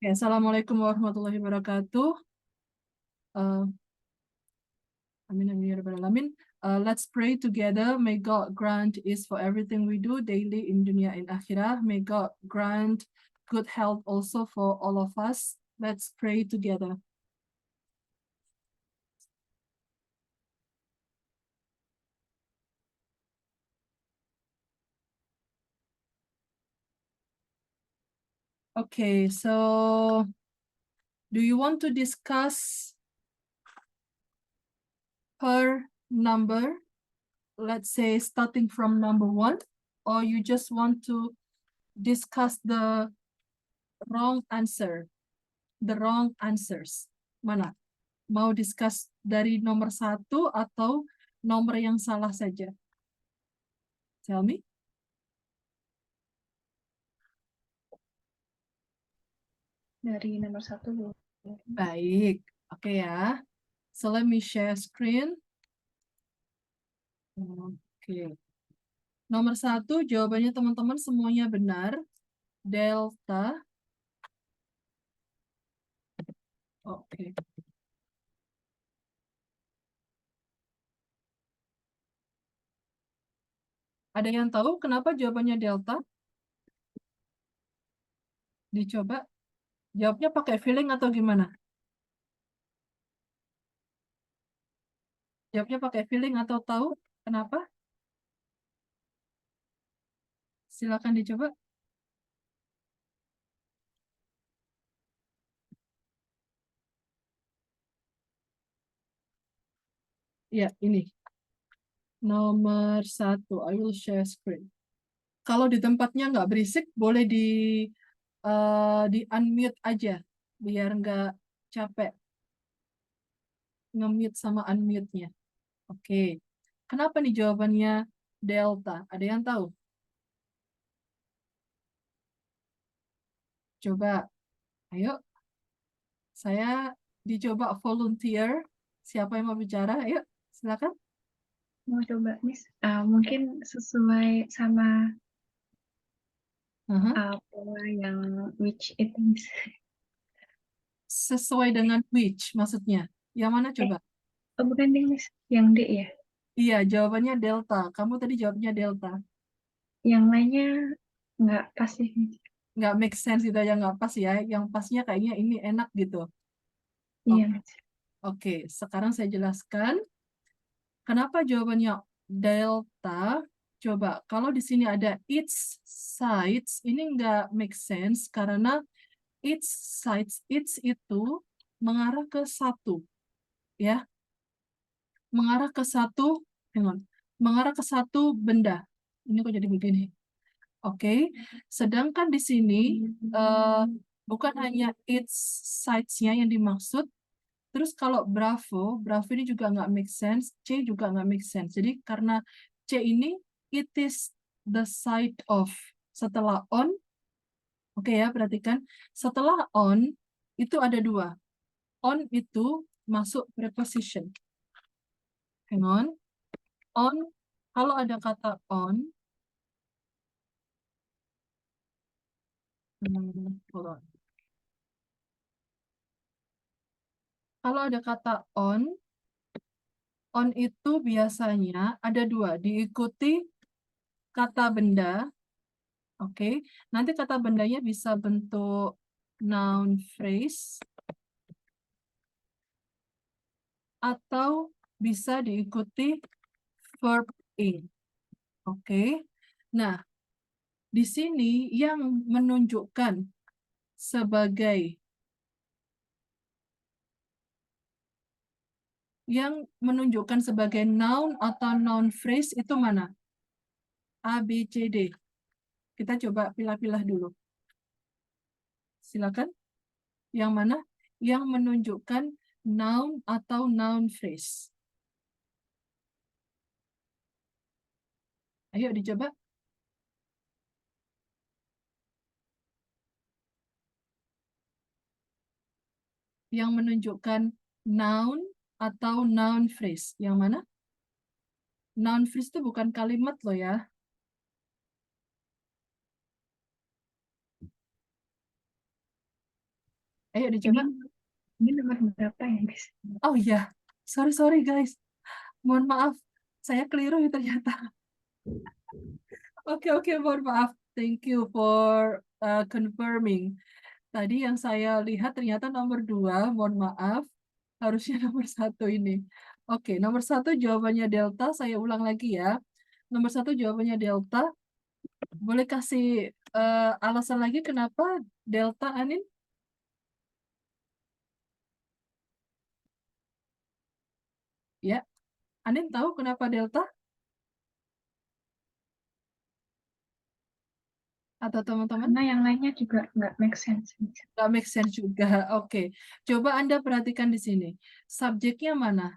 Oke, Assalamualaikum warahmatullahi wabarakatuh. Uh, Amin, amin, ya rabbal alamin. Let's pray together. May God grant is for everything we do daily in dunya and akhirah. May God grant good health also for all of us. Let's pray together. Okay, so do you want to discuss per number? Let's say starting from number 1, or you just want to discuss the wrong answer, the wrong answers? Mana? Mau discuss dari nomor 1 atau nomor yang salah saja? Tell me. Dari nomor 1 dulu. Baik, oke ya. So let me share screen. Oke. Nomor 1, jawabannya teman-teman semuanya benar. Delta. Oke. Ada yang tahu kenapa jawabannya delta? Dicoba. Jawabnya pakai feeling atau gimana? Jawabnya pakai feeling atau tahu? Kenapa? Silakan dicoba. Ya, ini. Nomor 1, I will share screen. Kalau di tempatnya nggak berisik, boleh di unmute aja, biar nggak capek nge-mute sama unmute-nya. Oke. Kenapa nih jawabannya delta? Ada yang tahu? Coba, ayo. Saya dicoba volunteer. Siapa yang mau bicara? Ayo, silakan. Mau coba, Miss. Mungkin sesuai sama pola yang which it is. Sesuai dengan which maksudnya? Yang mana coba? Oh, bukan deh, Miss. Yang D ya. Iya, jawabannya delta. Kamu tadi jawabnya delta. Yang lainnya nggak pas sih, Miss. Nggak make sense gitu ya, nggak pas ya. Yang pasnya kayaknya ini enak gitu. Iya, Miss. Oke, sekarang saya jelaskan kenapa jawabannya delta. Coba, kalau di sini ada its sides, ini nggak make sense karena its sides, its itu mengarah ke satu, ya, mengarah ke satu, mengarah ke satu benda. Ini kok jadi begini? Oke, sedangkan di sini bukan hanya its sides-nya yang dimaksud. Terus kalau Bravo, Bravo ini juga nggak make sense, C juga nggak make sense. Jadi karena C ini, it is the side of. Setelah on, oke ya, perhatikan. Setelah on, itu ada 2. On itu masuk preposition. Hang on. On, kalau ada kata on, hold on. Kalau ada kata on itu biasanya ada 2, diikuti kata benda. Oke, nanti kata bendanya bisa bentuk noun phrase atau bisa diikuti verb in. Oke, nah di sini yang menunjukkan sebagai noun atau noun phrase itu mana? A, B, C, D. Kita coba pilah-pilah dulu. Silakan. Yang mana? Yang menunjukkan noun atau noun phrase. Ayo dicoba. Yang menunjukkan noun atau noun phrase. Yang mana? Noun phrase itu bukan kalimat loh ya. Ayo Ini dicoba. ini nomor berapa ya, Miss? Oh iya, sorry guys. Mohon maaf, saya keliru ya ternyata. Oke, mohon maaf. Thank you for confirming. Tadi yang saya lihat ternyata nomor 2, mohon maaf. Harusnya nomor 1 ini. Oke, nomor 1 jawabannya delta, saya ulang lagi ya. Nomor 1 jawabannya delta. Boleh kasih alasan lagi kenapa delta, Anin? Ya, Anin tahu kenapa delta? Atau teman-teman? Karena yang lainnya juga nggak make sense, Miss. Nggak make sense juga. Oke, coba Anda perhatikan di sini. Subjeknya mana?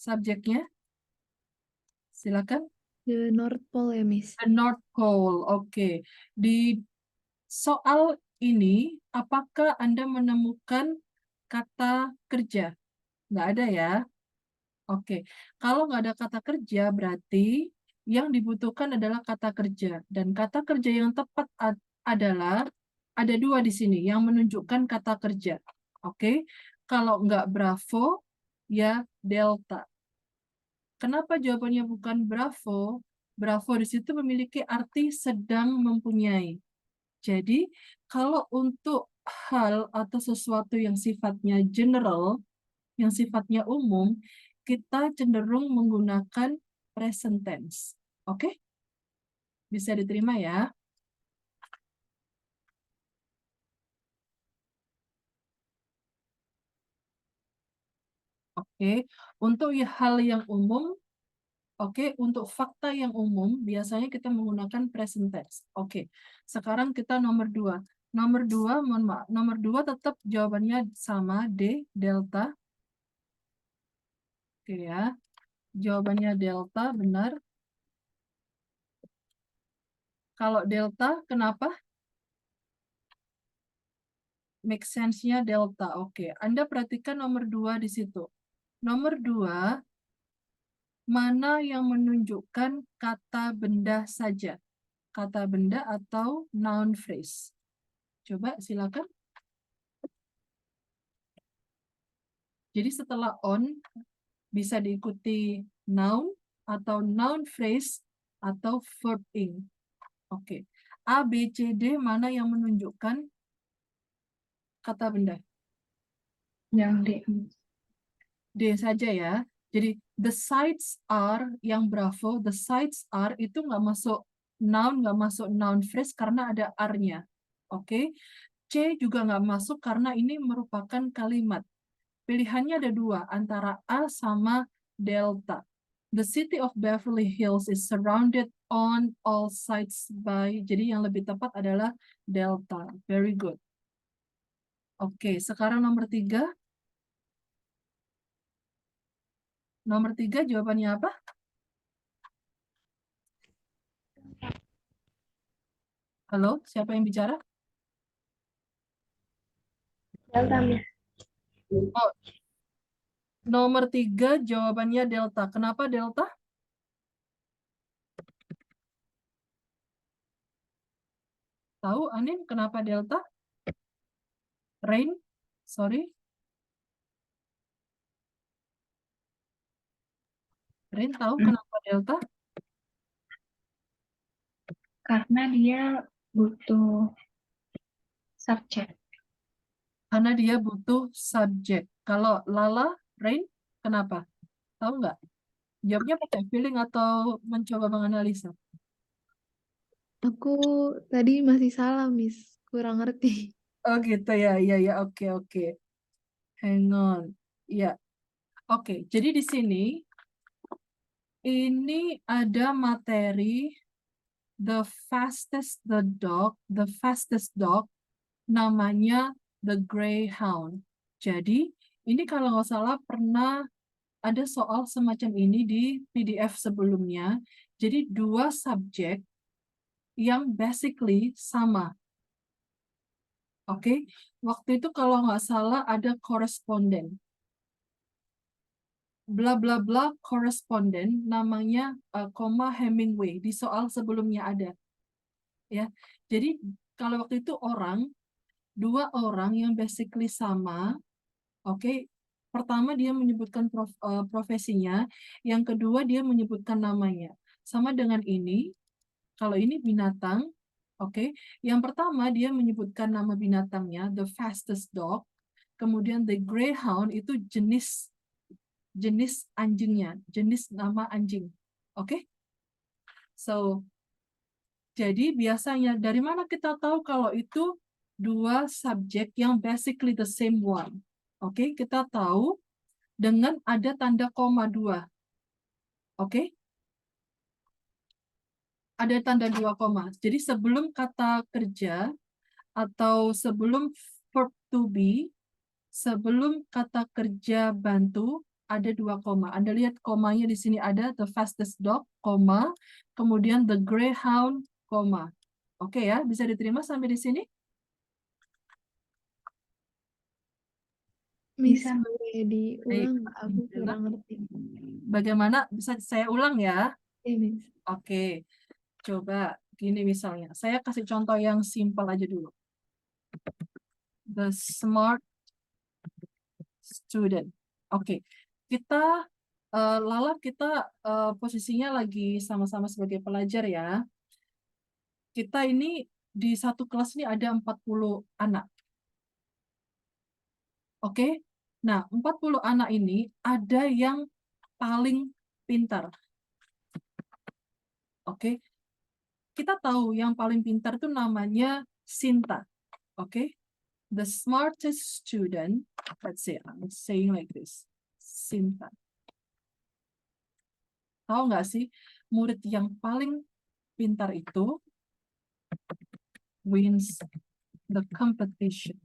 Subjeknya? Silakan. The North Pole ya, Miss. The North Pole. Oke. Di soal ini, apakah Anda menemukan kata kerja? Nggak ada ya? Oke. Kalau nggak ada kata kerja, berarti yang dibutuhkan adalah kata kerja. Dan kata kerja yang tepat adalah, ada 2 di sini yang menunjukkan kata kerja. Oke. Kalau nggak Bravo, ya delta. Kenapa jawabannya bukan Bravo? Bravo di situ memiliki arti sedang mempunyai. Jadi, kalau untuk hal atau sesuatu yang sifatnya general, yang sifatnya umum, kita cenderung menggunakan present tense. Oke? Bisa diterima ya? Oke. Untuk hal yang umum, oke, untuk fakta yang umum, biasanya kita menggunakan present tense. Oke, sekarang kita nomor 2. Nomor 2, mohon maaf. Nomor 2 tetap jawabannya sama, D, delta. Oke ya. Jawabannya delta, benar. Kalau delta, kenapa? Make sense-nya delta. Oke, Anda perhatikan nomor 2 di situ. Nomor 2, mana yang menunjukkan kata benda saja? Kata benda atau noun phrase? Coba silakan. Jadi setelah on, bisa diikuti noun atau noun phrase atau verb ing. Oke. A, B, C, D mana yang menunjukkan kata benda? Yang D. D saja ya. Jadi the sites are yang Bravo, the sites are itu nggak masuk noun, nggak masuk noun phrase karena ada are-nya. Oke. C juga nggak masuk karena ini merupakan kalimat. Pilihannya ada 2, antara A sama delta. The city of Beverly Hills is surrounded on all sides by, jadi yang lebih tepat adalah delta. Very good. Oke, sekarang nomor 3. Nomor 3 jawabannya apa? Halo, siapa yang bicara? Delta, Miss. Oh, nomor 3 jawabannya delta. Kenapa delta? Tahu, Anin, kenapa delta? Rain? Sorry. Rain tahu kenapa delta? Karena dia butuh subjek. Karena dia butuh subjek. Kalau Lala, Rain, kenapa? Tahu nggak? Jawabnya pakai feeling atau mencoba menganalisa? Aku tadi masih salah, Miss. Kurang ngerti. Oh gitu ya, iya, oke. Hang on. Ya, oke. Jadi di sini, ini ada materi the fastest dog, namanya the greyhound. Jadi, ini kalau nggak salah pernah ada soal semacam ini di PDF sebelumnya. Jadi 2 subjek yang basically sama. Oke, waktu itu kalau nggak salah ada koresponden. Bla bla bla koresponden namanya Hemingway di soal sebelumnya ada. Ya, jadi kalau waktu itu dua orang yang basically sama, oke. Pertama dia menyebutkan profesinya, yang kedua dia menyebutkan namanya. Sama dengan ini, kalau ini binatang, oke. Yang pertama dia menyebutkan nama binatangnya, the fastest dog. Kemudian the greyhound itu jenis anjingnya, jenis nama anjing. Oke? So, jadi biasanya dari mana kita tahu kalau itu dua subjek yang basically the same one? Oke, kita tahu dengan ada tanda koma 2. Oke? Ada tanda 2 koma. Jadi sebelum kata kerja atau sebelum verb to be, sebelum kata kerja bantu, ada 2 koma. Anda lihat komanya di sini ada the fastest dog, koma, kemudian the greyhound, koma. Oke ya, bisa diterima sampai di sini? Miss, Bisa. boleh diulang nggak? Aku kurang ngerti. Bagaimana? Bisa saya ulang ya? Iya, Miss. Oke, coba gini misalnya. Saya kasih contoh yang simpel aja dulu. The smart student. Oke, kita Lala kita posisinya lagi sama-sama sebagai pelajar ya. Kita ini di satu kelas ini ada 40 anak. Oke. Nah, 40 anak ini ada yang paling pintar. Oke. Kita tahu yang paling pintar itu namanya Sinta. Oke. The smartest student, let's say, I'm saying like this, Sinta. Tahu nggak sih, murid yang paling pintar itu wins the competition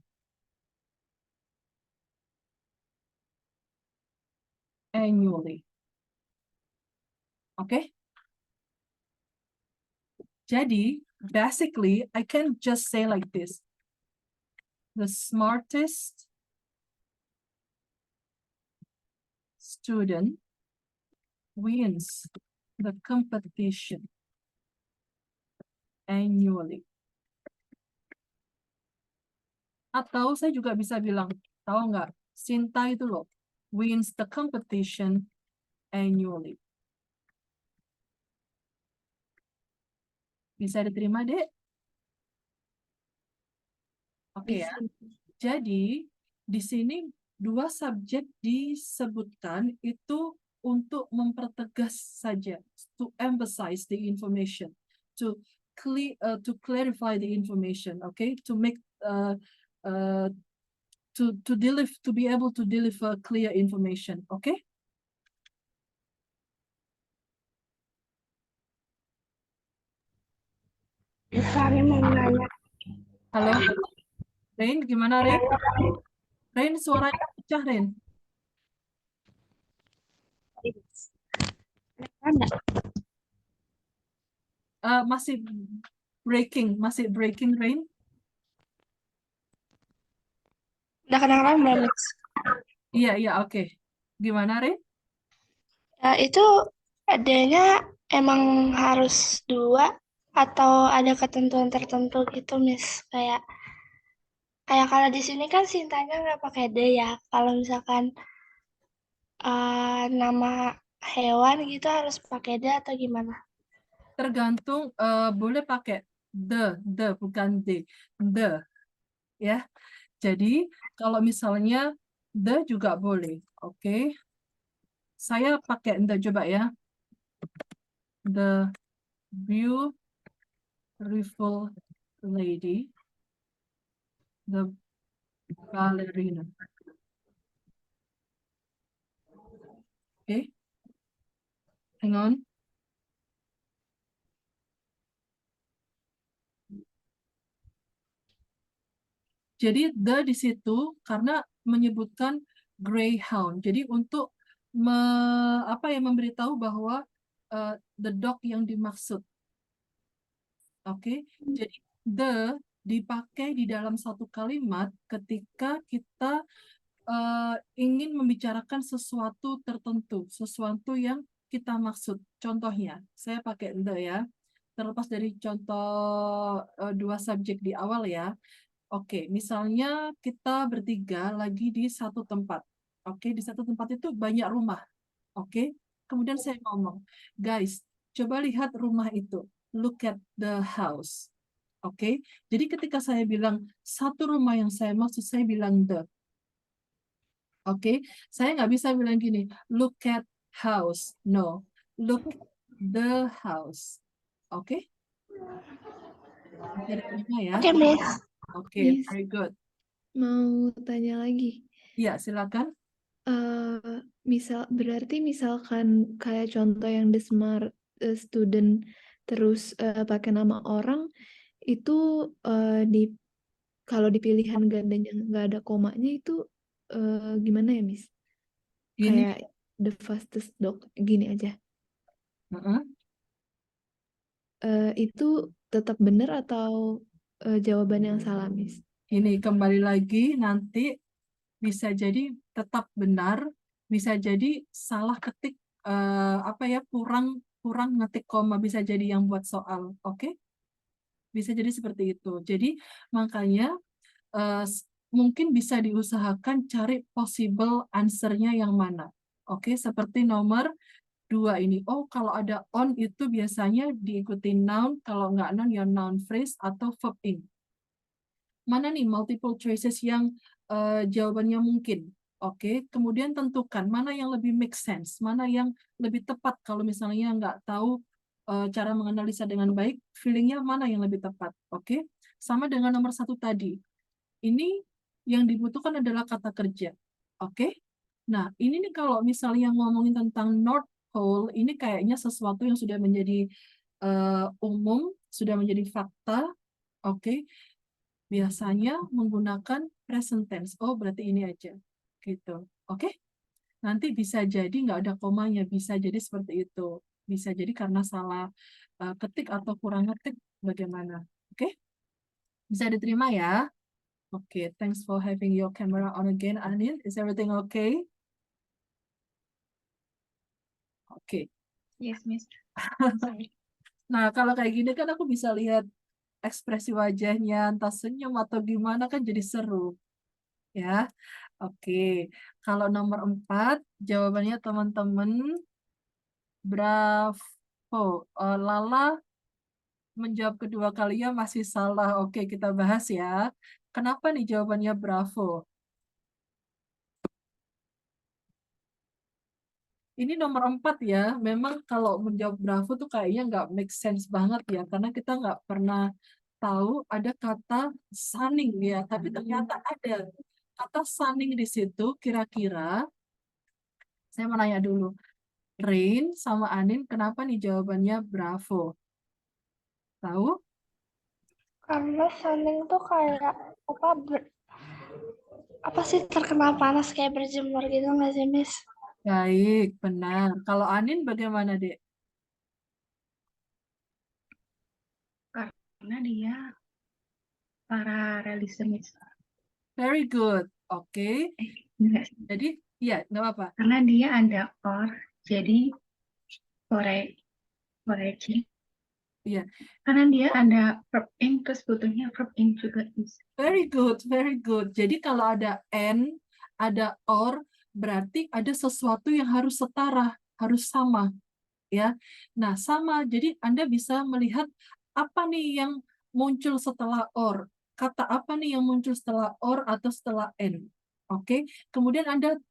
annually. Oke? Jadi, basically, I can just say like this. The smartest student wins the competition annually. Atau saya juga bisa bilang, tahu nggak, Sinta itu loh, wins the competition annually. Bisa diterima, Dek? Oke ya. Jadi, di sini dua subjek disebutkan itu untuk mempertegas saja, to emphasize the information, to clarify the information, okay? To make to be able to deliver clear information, okay? Saya mau nanya. Halo, Rain, gimana Rain? Rain, suaranya pecah, Rain. Ada. Masih breaking, Rain. Udah kedengeran belum, Miss? Iya, oke. Gimana, Rain? Itu adanya emang harus 2 atau ada ketentuan tertentu gitu, Miss? Kayak kalau di sini kan Sintanya nggak pakai D ya. Kalau misalkan nama hewan gitu harus pakai D atau gimana? Tergantung, boleh pakai the bukan D, the ya. Jadi kalau misalnya the juga boleh, oke. Saya pakai the, coba ya. The beautiful lady, the ballerina. Oke, hang on. Jadi the di situ karena menyebutkan greyhound. Jadi untuk memberitahu bahwa the dog yang dimaksud. Oke. Jadi the dipakai di dalam satu kalimat ketika kita ingin membicarakan sesuatu tertentu, sesuatu yang kita maksud. Contohnya, saya pakai the ya. terlepas dari contoh dua subjek di awal ya. Oke, misalnya kita bertiga lagi di satu tempat. Oke, di satu tempat itu banyak rumah. Oke, kemudian saya ngomong, guys, coba lihat rumah itu. Look at the house. Oke, jadi ketika saya bilang satu rumah yang saya maksud, saya bilang the. Oke, saya nggak bisa bilang gini, look at house. No, look the house. Oke, bisa diterima ya? Oke, Miss. Oke, Miss, very good. mau tanya lagi. Ya, silakan. Berarti misalkan kayak contoh yang the smart student terus pakai nama orang itu kalau di pilihan gandanya nggak ada komanya itu gimana ya, Miss? Ini, Kayak the fastest dog gini aja. Itu tetap benar atau jawaban yang salah, Miss? ini kembali lagi nanti bisa jadi tetap benar, bisa jadi salah ketik apa ya kurang kurang ngetik koma, bisa jadi yang buat soal, oke? Bisa jadi seperti itu. Jadi makanya mungkin bisa diusahakan cari possible answer-nya yang mana. Oke, seperti nomor 2 ini. Oh, kalau ada on itu biasanya diikuti noun, kalau nggak noun ya noun phrase atau verb in. Mana nih multiple choices yang jawabannya mungkin? Oke, kemudian tentukan mana yang lebih make sense, mana yang lebih tepat kalau misalnya nggak tahu cara menganalisa dengan baik, feelingnya mana yang lebih tepat. Oke, sama dengan nomor 1 tadi. Ini yang dibutuhkan adalah kata kerja. Oke, nah ini nih kalau misalnya ngomongin tentang North Pole, ini kayaknya sesuatu yang sudah menjadi umum, sudah menjadi fakta. Oke, biasanya menggunakan present tense. Oh, berarti ini aja. Gitu. Oke? Nanti bisa jadi nggak ada komanya. Bisa jadi seperti itu. Bisa jadi karena salah ketik atau kurang ngetik bagaimana. Oke? Bisa diterima ya? Oke, thanks for having your camera on again, Anin. Is everything okay? Oke. Yes, Miss. Sorry. Nah, kalau kayak gini kan aku bisa lihat ekspresi wajahnya, entah senyum atau gimana kan jadi seru. Ya, oke. Kalau nomor 4, jawabannya teman-teman, bravo. Lala menjawab kedua kalinya masih salah. Oke, kita bahas ya. Kenapa nih jawabannya bravo? Ini nomor 4 ya. Memang kalau menjawab bravo tuh kayaknya nggak make sense banget ya. Karena kita nggak pernah tahu ada kata sunning ya. Tapi ternyata ada kata sunning di situ. Kira-kira saya mau nanya dulu. Rain sama Anin, kenapa nih jawabannya bravo? Tahu? Karena sunning tuh kayak apa sih terkena panas kayak berjemur gitu nggak sih, Miss? Baik, benar. Kalau Anin bagaimana, Dek? Karena dia paralelism. Very good. Oke. Enggak sih. Jadi, ya, nggak apa-apa. Karena dia ada or, jadi correct. Iya. Karena dia ada verb in, terus butuhnya verb in juga. Very good, very good. Jadi kalau ada and, ada or, berarti ada sesuatu yang harus setara, harus sama, ya. Nah, sama. Jadi Anda bisa melihat apa nih yang muncul setelah or. Kata apa nih yang muncul setelah or atau setelah and. Oke. Kemudian Anda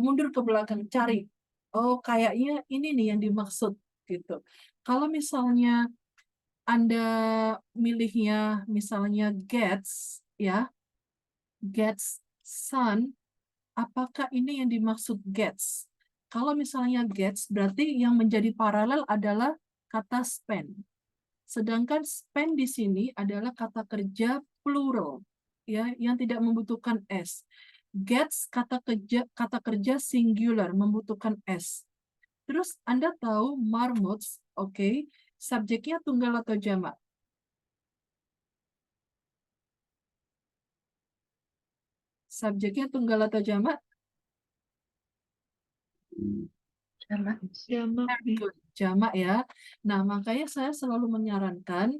mundur ke belakang, cari. Oh, kayaknya ini nih yang dimaksud gitu. Kalau misalnya Anda milihnya misalnya gets, ya, gets sun, apakah ini yang dimaksud gets? Kalau misalnya gets, berarti yang menjadi paralel adalah kata spend. Sedangkan spend di sini adalah kata kerja plural, ya, yang tidak membutuhkan s. Gets kata kerja singular membutuhkan s. Terus Anda tahu marmots, oke, subjeknya tunggal atau jamak? Subjeknya tunggal atau jamak? Jamak. Jamak, Miss. Good. Jamak ya. Nah, makanya saya selalu menyarankan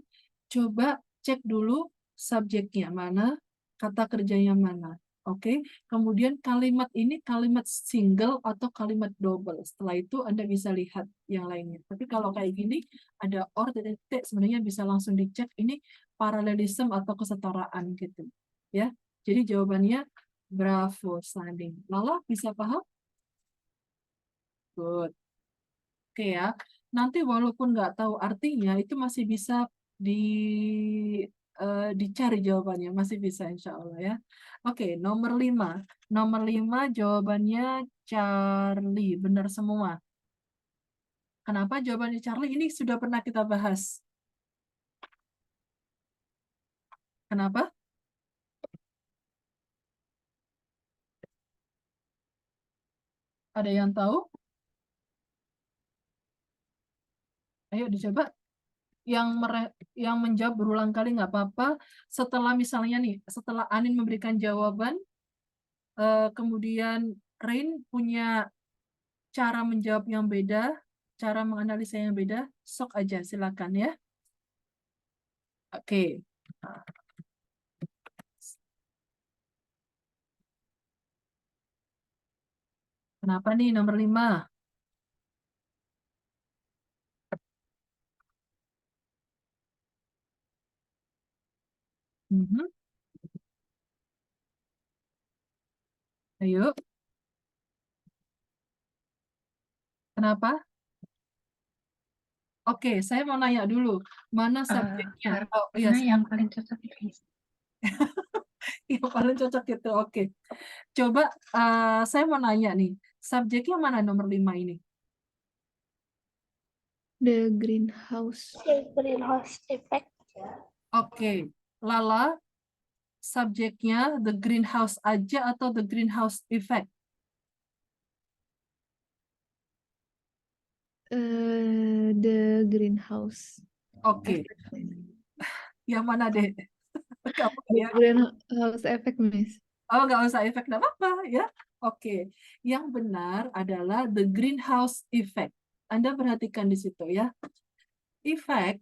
coba cek dulu subjeknya mana, kata kerjanya mana. Oke. Kemudian kalimat ini kalimat single atau kalimat double. Setelah itu Anda bisa lihat yang lainnya. Tapi kalau kayak gini ada or dan titik sebenarnya bisa langsung dicek ini paralelisme atau kesetaraan gitu. Ya. Jadi jawabannya bravo, Sanding. Lala bisa paham? Good. Oke ya, nanti walaupun nggak tahu artinya itu masih bisa di dicari jawabannya, masih bisa insya Allah ya. Oke, nomor 5. Nomor 5 jawabannya Charlie, benar semua. Kenapa jawabannya Charlie? Ini sudah pernah kita bahas. Kenapa? Ada yang tahu? Ayo dicoba. Yang menjawab berulang kali nggak apa-apa. Setelah misalnya nih, setelah Anin memberikan jawaban, kemudian Rain punya cara menjawab yang beda, cara menganalisa yang beda, sok aja silakan ya. Oke. Kenapa nih nomor 5? Mhm. Ayo, kenapa? Oke, saya mau nanya dulu. Mana subjeknya? Oh, iya, Karena yang paling cocok itu Miss. yang paling cocok itu. Oke. Coba saya mau nanya nih. Subjeknya mana nomor 5 ini? The greenhouse. Greenhouse effect. Oke. Lala, subjeknya the greenhouse aja atau the greenhouse effect? The greenhouse. Oke. Yang mana deh? Kamu The ya? greenhouse effect, Miss. Oh, nggak usah efek, nggak apa-apa ya. Oke, yang benar adalah the greenhouse effect. Anda perhatikan di situ ya. Effect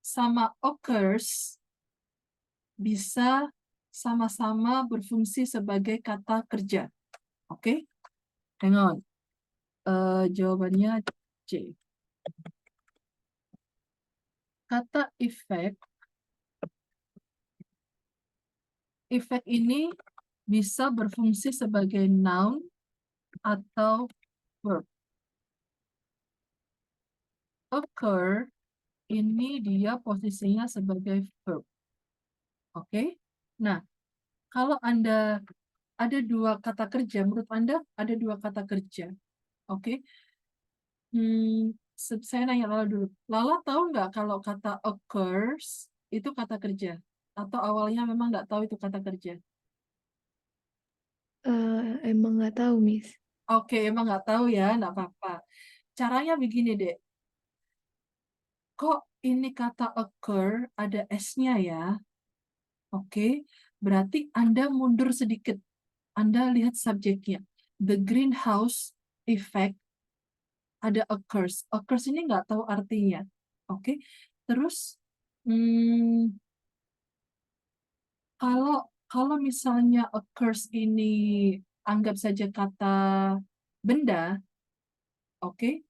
sama occurs bisa sama-sama berfungsi sebagai kata kerja. Oke, hang on. Jawabannya C. Kata effect ini bisa berfungsi sebagai noun atau verb. Occur ini dia posisinya sebagai verb. Oke. Nah, kalau Anda ada dua kata kerja, menurut Anda ada dua kata kerja. Oke. Saya nanya Lala dulu. Lala tahu nggak kalau kata occurs itu kata kerja? Atau awalnya memang nggak tahu itu kata kerja? Emang nggak tahu, Miss. Oke, emang nggak tahu ya, nggak apa-apa. Caranya begini deh. Kok ini kata occur ada S-nya ya? Oke, berarti Anda mundur sedikit. Anda lihat subjeknya. The greenhouse effect ada occurs. Occurs ini nggak tahu artinya. Oke, terus kalau kalau misalnya occurs ini anggap saja kata benda, oke,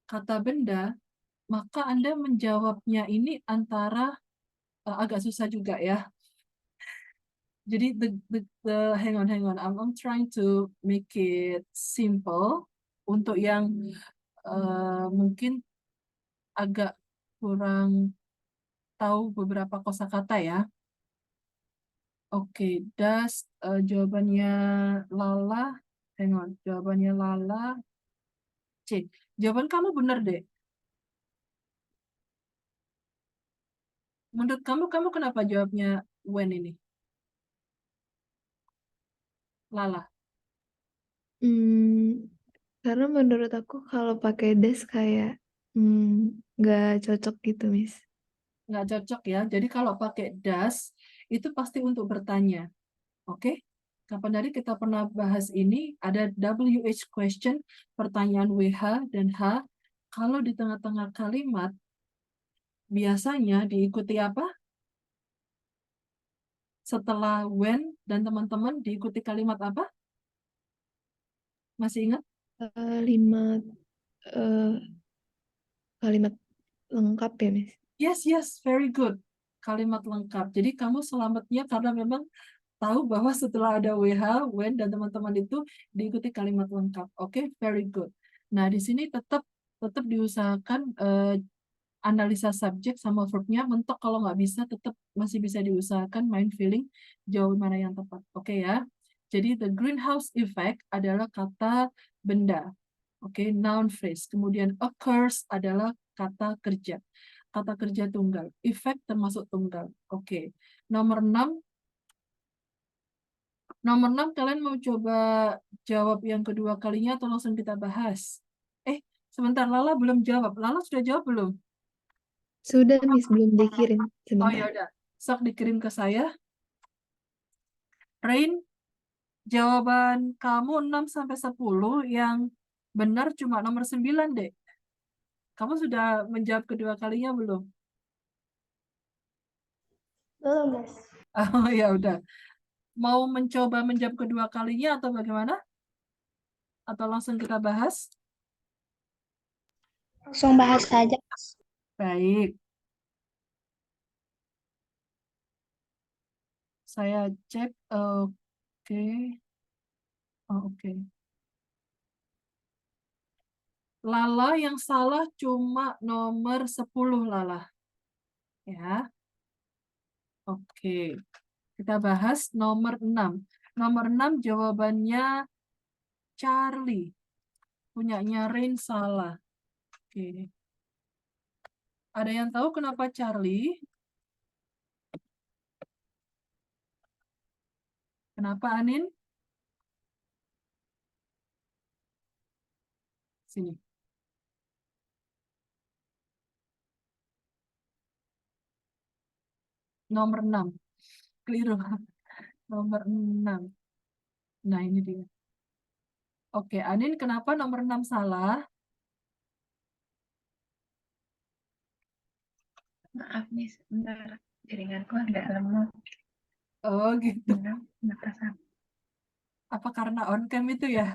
kata benda, maka Anda menjawabnya ini antara agak susah juga ya. Jadi hang on, I'm trying to make it simple untuk yang mungkin agak kurang tahu beberapa kosakata ya. Oke, jawabannya Lala, hang on, jawabannya Lala C. Jawaban kamu benar deh. Menurut kamu kenapa jawabnya when ini? Lala. Karena menurut aku kalau pakai des kayak nggak cocok gitu, Miss. Nggak cocok ya. Jadi kalau pakai does, itu pasti untuk bertanya. Oke? Kapan hari kita pernah bahas ini, ada WH question, pertanyaan WH dan H. Kalau di tengah-tengah kalimat, biasanya diikuti apa? Setelah when dan teman-teman diikuti kalimat apa? Masih ingat? 5 kalimat lengkap ya, Miss? Yes, very good. Kalimat lengkap. Jadi kamu selamatnya karena memang tahu bahwa setelah ada WH, when, dan teman-teman itu diikuti kalimat lengkap. Oke, very good. Nah, di sini tetap diusahakan analisa subjek sama verbnya mentok, kalau nggak bisa tetap masih bisa diusahakan mind feeling jawaban mana yang tepat. Oke ya. Jadi the greenhouse effect adalah kata benda. Oke, noun phrase. Kemudian occurs adalah kata kerja. Kata kerja tunggal. Effect termasuk tunggal. Oke. Nomor 6 kalian mau coba jawab yang kedua kalinya atau langsung kita bahas? Sebentar, Lala belum jawab. Lala sudah jawab belum? Sudah, Miss, belum dikirim. Oh ya Sebentar. udah. Sok dikirim ke saya. Rain, jawaban kamu 6 sampai 10 yang benar cuma nomor 9, Dek. Kamu sudah menjawab kedua kalinya belum? Belum, Mas. Oh ya udah. Mau mencoba menjawab kedua kalinya atau bagaimana? Atau langsung kita bahas? Langsung bahas saja. Baik. Saya cek. Oke. Oh, oke. Lala yang salah cuma nomor 10, Lala. Ya. Oke. Kita bahas nomor 6. Nomor 6 jawabannya Charlie. Punyanya Rain salah. Oke. Ada yang tahu kenapa Charlie? Kenapa Anin? Sini. Nomor 6. Keliru. Nomor 6. Nah, ini dia. Oke, Anin, kenapa nomor 6 salah? Maaf, Miss. Bentar. Jaringanku agak lemot. Oh, gitu. Nggak terasa. Apa karena on cam itu ya?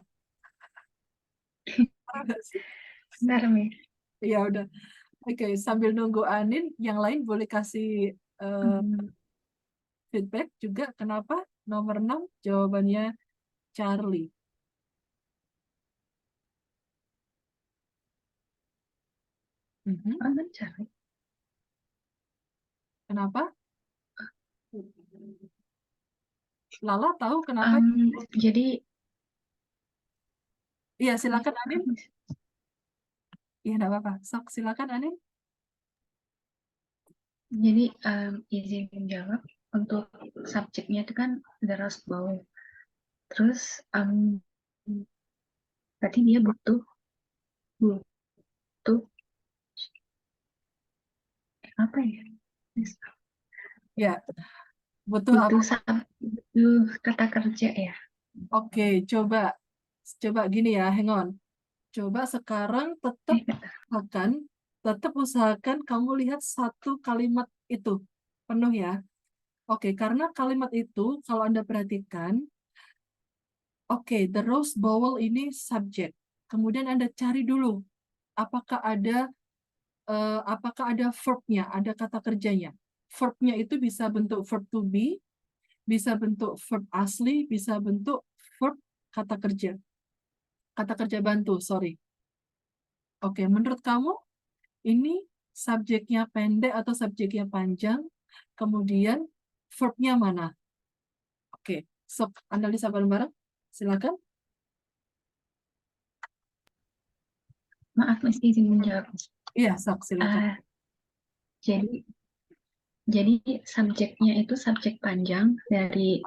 Bentar, Miss. Ya udah. Oke, sambil nunggu Anin, yang lain boleh kasih feedback juga kenapa nomor 6 jawabannya Charlie. Charlie. Kenapa? Lala tahu kenapa? Jadi, Iya, silakan Anin. Iya, enggak apa-apa. Sok, silakan Anin. Jadi izin jawab untuk subjeknya itu kan the Rose Bowl. Terus berarti dia butuh apa ya? Ya, butuh apa? Butuh kata kerja ya. Oke, coba gini ya, hang on. Coba sekarang tetap usahakan kamu lihat satu kalimat itu penuh ya. Oke, karena kalimat itu kalau Anda perhatikan, oke, the Rose Bowl ini subjek. Kemudian Anda cari dulu apakah ada verb-nya, ada kata kerjanya. Verb-nya itu bisa bentuk verb to be, bisa bentuk verb asli, bisa bentuk verb kata kerja bantu, sorry. Oke, menurut kamu ini subjeknya pendek atau subjeknya panjang? Kemudian verb-nya mana? Oke, sok analisa bareng-bareng. Silakan. Maaf, Mas, izin menjawab. Iya, sok silakan. Jadi subjeknya itu subjek panjang dari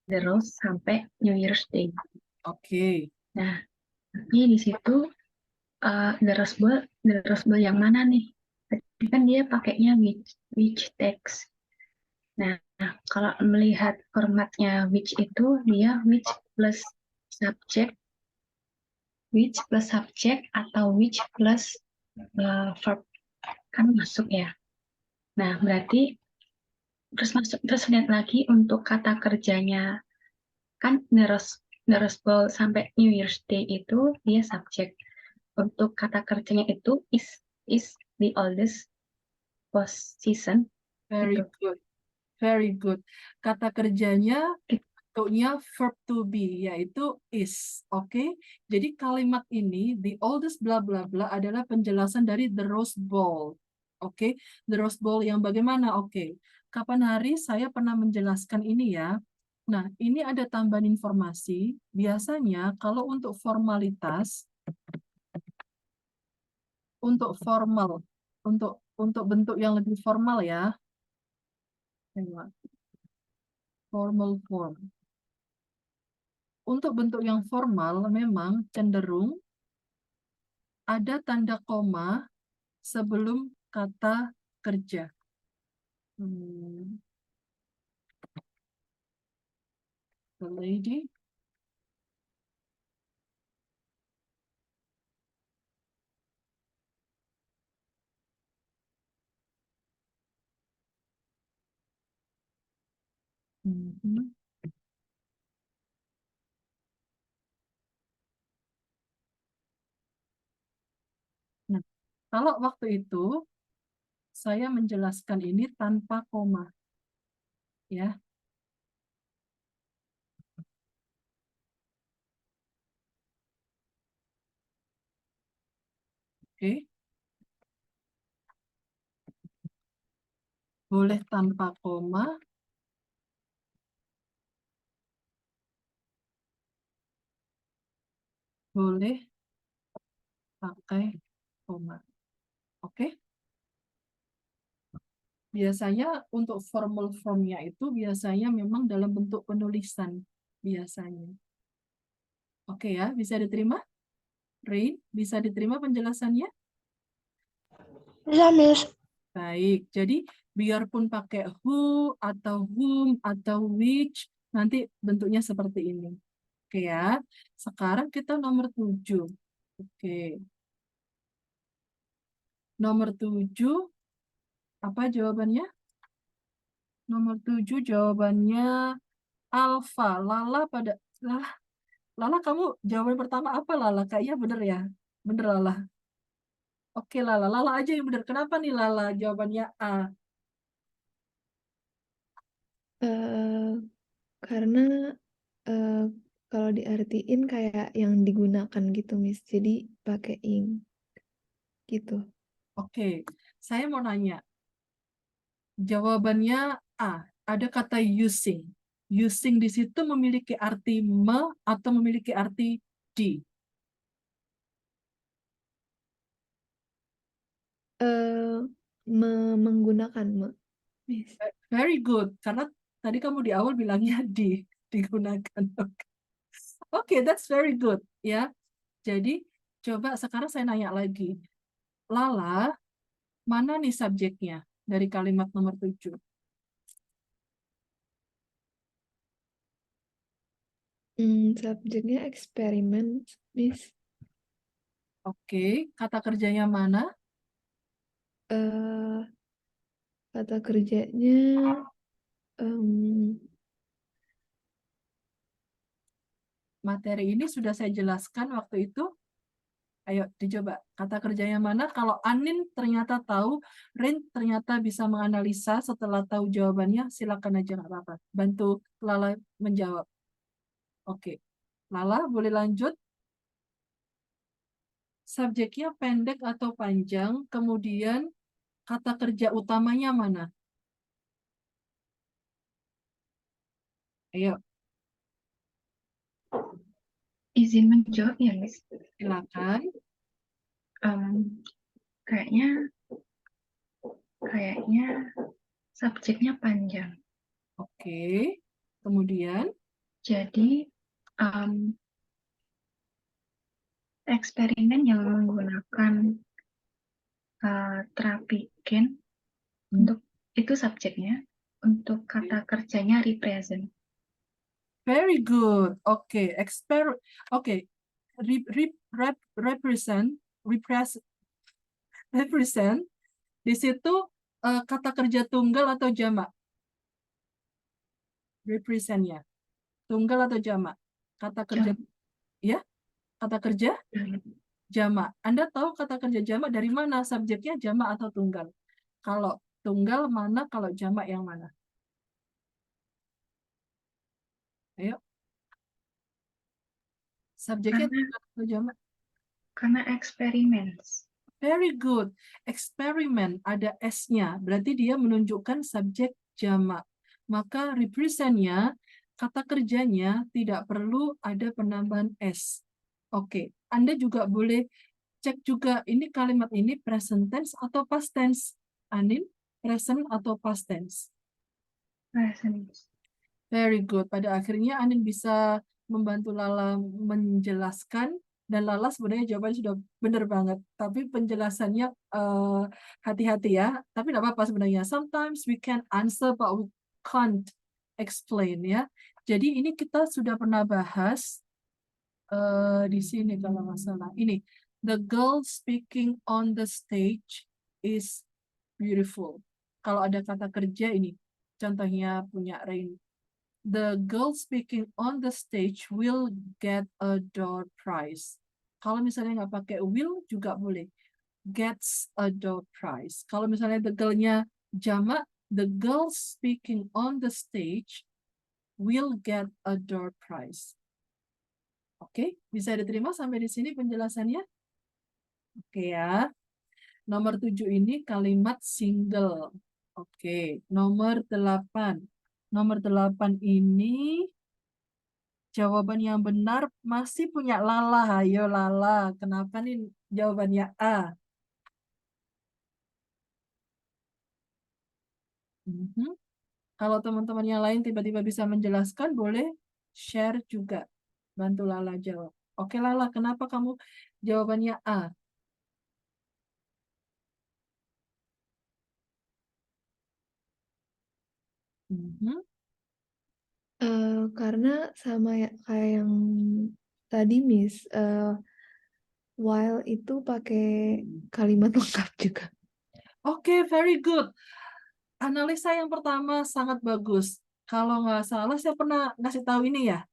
The Rose sampai New Year's Day. Oke. Nah, tapi di situ The Rose Bowl yang mana nih? Tapi kan dia pakainya which text. Nah, kalau melihat formatnya which itu dia which plus subject atau which plus verb kan masuk ya. Nah, berarti terus lihat lagi untuk kata kerjanya kan the Rose Bowl sampai New Year's Day itu dia subjek. Untuk kata kerjanya itu is the oldest postseason Very itu. good. Very good. Kata kerjanya bentuknya verb to be, yaitu is. Oke? Jadi kalimat ini, the oldest bla bla bla adalah penjelasan dari the Rose Bowl. Oke? The Rose Bowl yang bagaimana? Oke. Kapan hari saya pernah menjelaskan ini ya. Nah, ini ada tambahan informasi. Biasanya kalau untuk formalitas, untuk formal, untuk bentuk yang lebih formal ya. Formal form. Untuk bentuk yang formal memang cenderung ada tanda koma sebelum kata kerja. The lady Nah, kalau waktu itu saya menjelaskan ini tanpa koma, ya. Oke. Boleh tanpa koma, boleh pakai koma. Oke. Biasanya untuk formal formnya itu biasanya memang dalam bentuk penulisan biasanya. Oke ya, bisa diterima? Rain, bisa diterima penjelasannya? Bisa, Miss. Baik, jadi biarpun pakai who atau whom atau which, nanti bentuknya seperti ini. Oke ya, sekarang kita nomor 7. Oke. Nomor 7, apa jawabannya? Nomor 7 jawabannya alfa. Lala, kamu jawaban pertama apa Lala? Kayaknya bener ya? Bener Lala. Oke Lala aja yang bener. Kenapa nih Lala jawabannya A? Karena kalau diartiin kayak yang digunakan gitu, Miss. Jadi pakai ing gitu. Oke, saya mau nanya. Jawabannya A. Ada kata using. Using di situ memiliki arti me atau memiliki arti di? Menggunakan Miss. Very good. Karena tadi kamu di awal bilangnya digunakan. Oke, that's very good. Ya. Jadi, coba sekarang saya nanya lagi. Lala, mana nih subjeknya dari kalimat nomor 7? Subjeknya eksperimen, Miss. Oke, kata kerjanya mana? Kata kerjanya Materi ini sudah saya jelaskan waktu itu. Ayo dicoba. Kata kerjanya mana? Kalau Anin ternyata tahu, Rin ternyata bisa menganalisa setelah tahu jawabannya, silakan aja nggak apa-apa. Bantu Lala menjawab. Oke. Lala, boleh lanjut? Subjeknya pendek atau panjang, kemudian kata kerja utamanya mana? Ayo, Izin menjawab ya, Miss. silakan. Kayaknya subjeknya panjang. Oke. Kemudian, Jadi eksperimen yang menggunakan terapi gen untuk itu subjeknya. untuk kata kerjanya represent. Very good. Oke, Oke, represent, represent. Di situ kata kerja tunggal atau jamak? Represent-nya. Tunggal atau jamak? Kata kerja, ya? Kata kerja jamak. Anda tahu kata kerja jamak dari mana? Subjeknya jamak atau tunggal? Kalau tunggal mana? Kalau jamak yang mana? Ayo. Subjeknya Karena tunggal atau jamak? karena experiments. Very good. Eksperimen ada S-nya, berarti dia menunjukkan subjek jamak. Maka represent-nya, kata kerjanya tidak perlu ada penambahan S. Oke, Anda juga boleh cek juga ini kalimat ini present tense atau past tense. Anin, present atau past tense? Present. Very good. Pada akhirnya Anin bisa membantu Lala menjelaskan, dan Lala sebenarnya jawabannya sudah benar banget. Tapi penjelasannya hati-hati ya. Tapi tidak apa-apa sebenarnya. Sometimes we can answer but we can't explain ya. Jadi ini kita sudah pernah bahas di sini kalau nggak salah. Ini, the girl speaking on the stage is beautiful. Kalau ada kata kerja ini, contohnya punya Rain. The girl speaking on the stage will get a door prize. Kalau misalnya nggak pakai will juga boleh. Gets a door prize. Kalau misalnya the girl-nya jamak, the girl speaking on the stage will get a door prize. Oke, bisa diterima sampai di sini penjelasannya? Oke ya. Nomor 7 ini kalimat single. Oke, nomor 8. Nomor 8 ini jawaban yang benar masih punya Lala. Ayo Lala, kenapa nih jawabannya A? Kalau teman-teman yang lain tiba-tiba bisa menjelaskan, boleh share juga. Bantu Lala jawab. Oke Lala, kenapa kamu jawabannya A? Karena sama ya kayak yang tadi Miss, while itu pakai kalimat lengkap juga. Oke, very good. Analisa yang pertama sangat bagus. Kalau nggak salah, saya pernah ngasih tahu ini ya,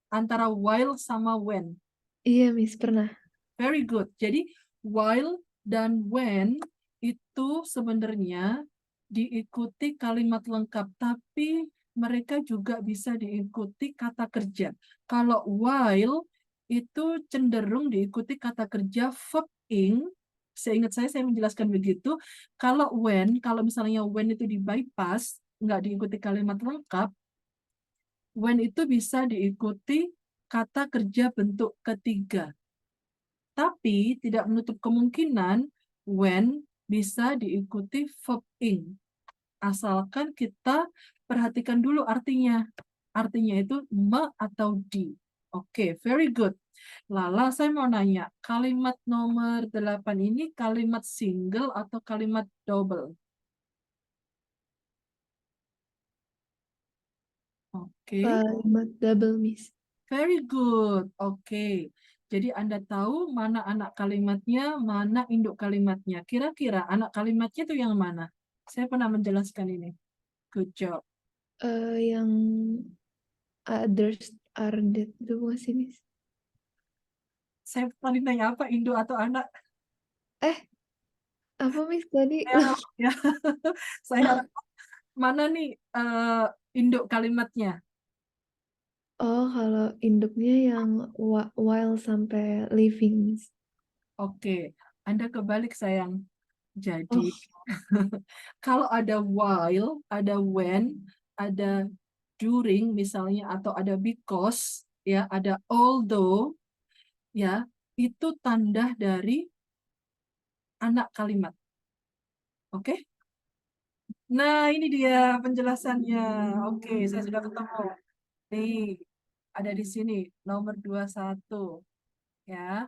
antara while sama when. Iya Miss, pernah. Very good. Jadi, while dan when itu sebenarnya diikuti kalimat lengkap, tapi mereka juga bisa diikuti kata kerja. Kalau while itu cenderung diikuti kata kerja verb ing. Seingat saya menjelaskan begitu. Kalau when, kalau misalnya when itu di bypass, nggak diikuti kalimat lengkap, when itu bisa diikuti kata kerja bentuk ketiga. Tapi tidak menutup kemungkinan when bisa diikuti verb ing. Asalkan kita perhatikan dulu artinya. Artinya itu me atau di. Oke, very good. Lala, saya mau nanya, kalimat nomor 8 ini kalimat single atau kalimat double? Oke. Kalimat double Miss. Very good. Oke. Jadi Anda tahu mana anak kalimatnya, mana induk kalimatnya. Kira-kira anak kalimatnya itu yang mana? Saya pernah menjelaskan ini. Good job. Yang others are dead itu bukan sih Miss? Saya tadi nanya apa, induk atau anak? Apa Miss tadi? Ya. Saya mana nih induk kalimatnya? Oh, kalau induknya yang while sampai living Miss. Oke, Anda kebalik sayang. Jadi, Oh, kalau ada while, ada when, ada during misalnya, atau ada because, ya, ada although, ya, itu tanda dari anak kalimat. Oke? Nah, ini dia penjelasannya. Oke, saya sudah ketemu. Nih, ada di sini, nomor 21. Ya,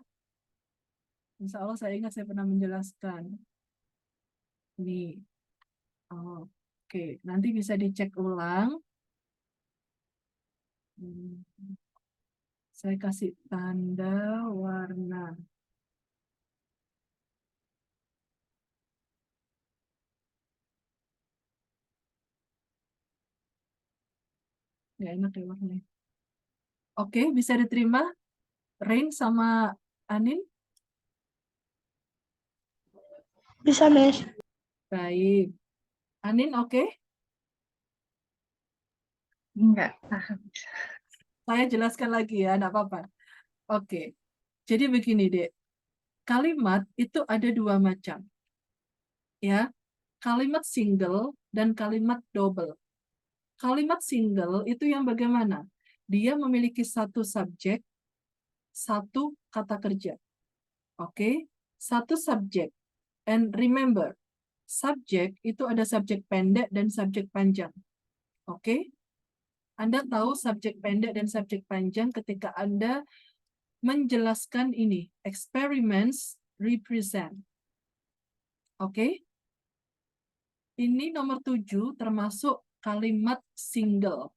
Insya Allah saya ingat saya pernah menjelaskan. Nih. Oh. Oke, nanti bisa dicek ulang. Saya kasih tanda warna. Ya enak ya warnanya. Oke, bisa diterima Rain sama Anin? Bisa, Miss. Baik. Anin oke? Enggak paham. Saya jelaskan lagi ya, enggak apa-apa. Oke. Jadi begini, Dek. Kalimat itu ada dua macam. Ya. Kalimat single dan kalimat double. Kalimat single itu yang bagaimana? Dia memiliki satu subjek, satu kata kerja. Oke? Satu subjek. And remember, subjek itu ada subjek pendek dan subjek panjang. Oke? Anda tahu subjek pendek dan subjek panjang ketika Anda menjelaskan ini. Experiments represent. Oke? Ini nomor 7 termasuk kalimat single.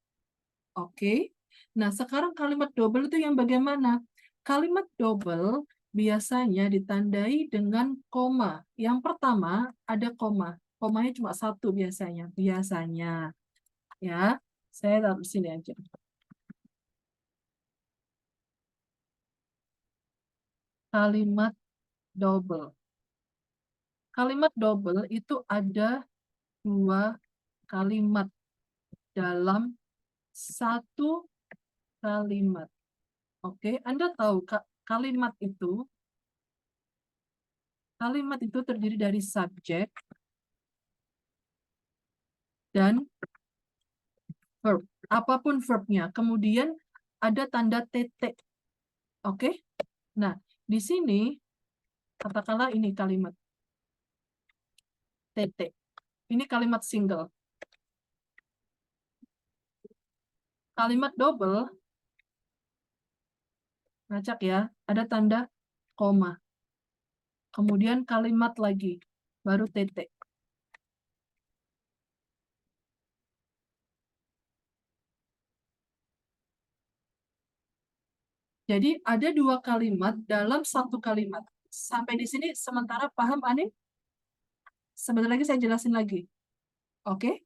Oke? Nah, sekarang kalimat double itu yang bagaimana? Kalimat double biasanya ditandai dengan koma. Yang pertama ada koma. Komanya cuma satu biasanya. Biasanya. Ya, saya taruh sini aja. Kalimat double. Kalimat double itu ada dua kalimat dalam satu kalimat. Oke, Anda tahu kalimat itu terdiri dari subjek dan verb. Apapun verbnya. Kemudian ada tanda titik. Oke? Nah, di sini katakanlah ini kalimat titik. Ini kalimat single. Kalimat double, ngacak ya, ada tanda koma. Kemudian kalimat lagi, baru titik. Jadi ada dua kalimat dalam satu kalimat. Sampai di sini sementara paham, Anin? Sebentar lagi saya jelasin lagi. Oke?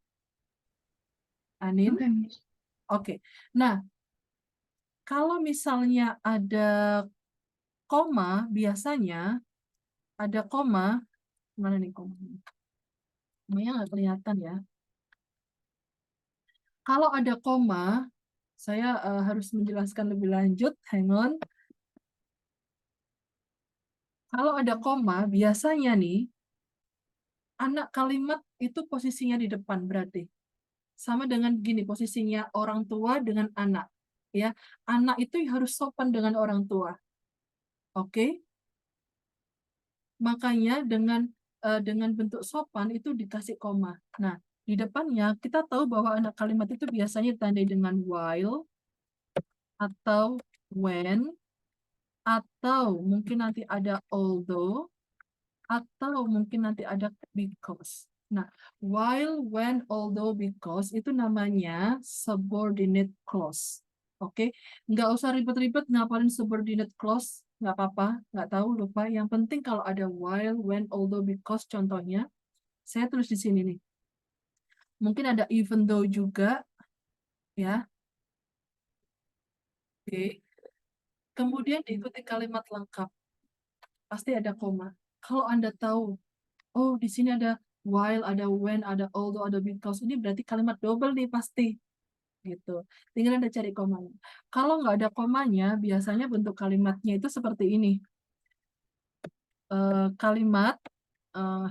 Anin? Oke, Miss. Oke. Nah, kalau misalnya ada koma, biasanya ada koma, mana nih koma? Komanya nggak kelihatan ya. Kalau ada koma, saya harus menjelaskan lebih lanjut. Hang on. Kalau ada koma, biasanya nih, anak kalimat itu posisinya di depan berarti. Sama dengan gini, posisinya orang tua dengan anak. Ya, anak itu harus sopan dengan orang tua. Oke? Makanya dengan bentuk sopan itu dikasih koma. Nah, di depannya kita tahu bahwa anak kalimat itu biasanya ditandai dengan while atau when atau mungkin nanti ada although atau mungkin nanti ada because. Nah, while, when, although, because itu namanya subordinate clause. Oke, nggak usah ribet-ribet ngapalin subordinate clause, nggak apa-apa, nggak tahu, lupa. Yang penting kalau ada while, when, although, because, contohnya, saya tulis di sini nih. Mungkin ada even though juga, ya. Oke. Kemudian diikuti kalimat lengkap. Pasti ada koma. Kalau Anda tahu, oh di sini ada while, ada when, ada although, ada because, ini berarti kalimat double nih pasti. Gitu. Tinggal Anda cari komanya. Kalau nggak ada komanya, biasanya bentuk kalimatnya itu seperti ini. Kalimat,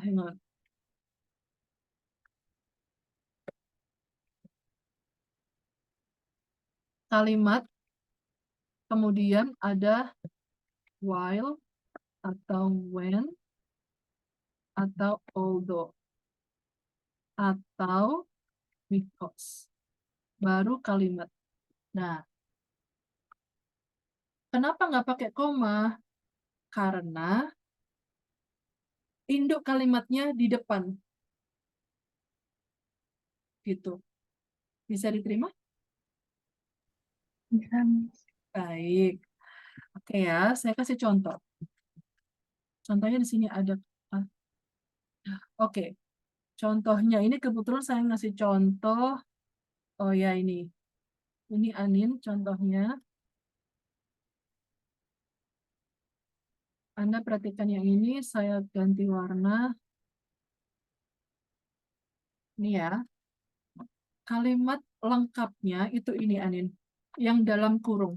hang on. Kalimat, kemudian ada while, atau when, atau although, atau because. Baru kalimat. Nah, kenapa nggak pakai koma? Karena induk kalimatnya di depan. gitu. Bisa diterima? Bisa, Miss. Baik. Oke ya, saya kasih contoh. Contohnya di sini ada. Oke, contohnya ini kebetulan saya ngasih contoh. Oh ya ini Anin contohnya. Anda perhatikan yang ini, saya ganti warna. Ini ya. Kalimat lengkapnya itu ini Anin, yang dalam kurung.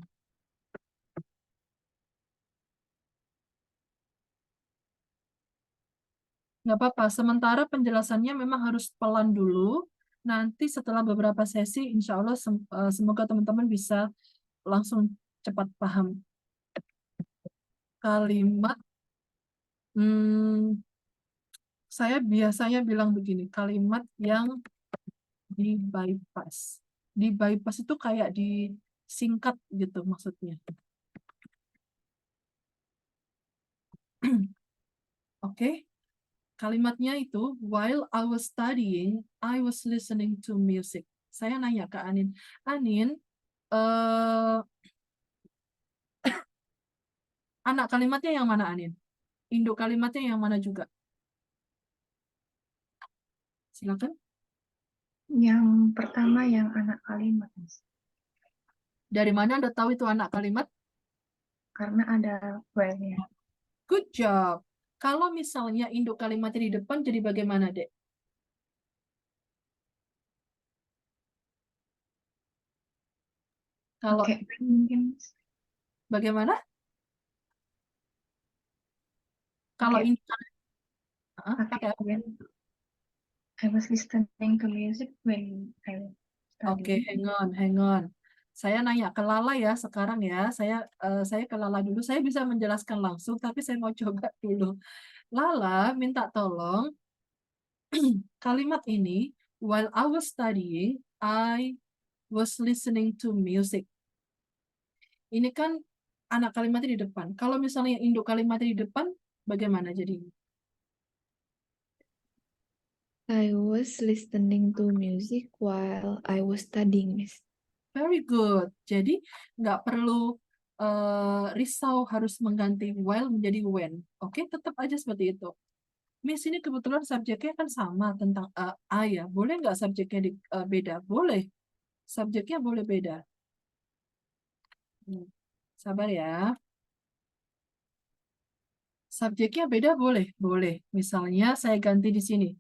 Nggak apa-apa, sementara penjelasannya memang harus pelan dulu. Nanti setelah beberapa sesi, insya Allah semoga teman-teman bisa langsung cepat paham. Kalimat, saya biasanya bilang begini, kalimat yang di bypass. Di bypass itu kayak disingkat gitu maksudnya. Oke, kalimatnya itu, while I was studying, I was listening to music. Saya nanya ke Anin, anak kalimatnya yang mana Anin? Induk kalimatnya yang mana juga? Silakan. Yang pertama yang anak kalimat, Miss. Dari mana Anda tahu itu anak kalimat? Karena ada while-nya. Good job. Kalau misalnya induk kalimatnya di depan, jadi bagaimana, Dek? Kalau Pakai when mungkin, Miss. bagaimana? Kalau Pakai ini, pakai pakai apa? when. I was listening to music when I was Oke, studying. hang on. Saya nanya ke Lala ya sekarang ya. Saya ke Lala dulu. Saya bisa menjelaskan langsung, tapi saya mau coba dulu. Lala minta tolong kalimat ini. While I was studying, I was listening to music. Ini kan anak kalimatnya di depan. Kalau misalnya induk kalimatnya di depan, bagaimana jadinya? I was listening to music while I was studying, Miss. Very good. Jadi nggak perlu risau harus mengganti while menjadi when. Oke, tetap aja seperti itu. Miss ini kebetulan subjeknya kan sama tentang A ya. Boleh nggak subjeknya beda? Boleh. Subjeknya boleh beda. Sabar ya. Subjeknya beda boleh? Boleh. Misalnya saya ganti di sini.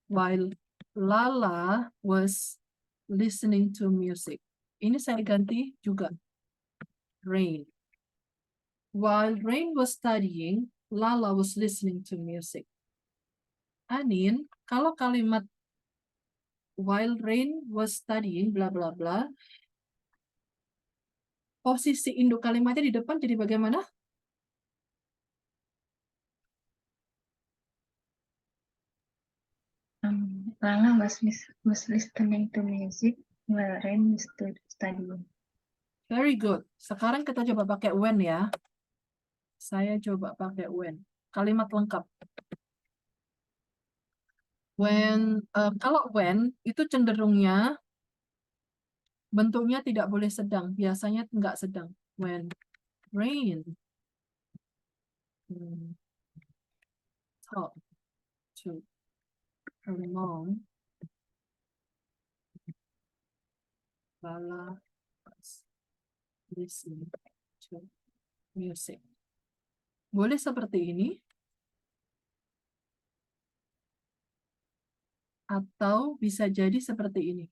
While Lala was listening to music. Ini saya ganti juga. Rain. While Rain was studying, Lala was listening to music. Anin, kalau kalimat while Rain was studying, bla bla bla, posisi induk kalimatnya di depan jadi bagaimana? Lala was listening to music while Rain was studying. Very good. Sekarang kita coba pakai when ya. Saya coba pakai when. Kalimat lengkap. Kalau when itu cenderungnya bentuknya tidak boleh sedang. Biasanya nggak sedang. When Rain talk to her mom, Lala was listening to music. Boleh seperti ini, atau bisa jadi seperti ini.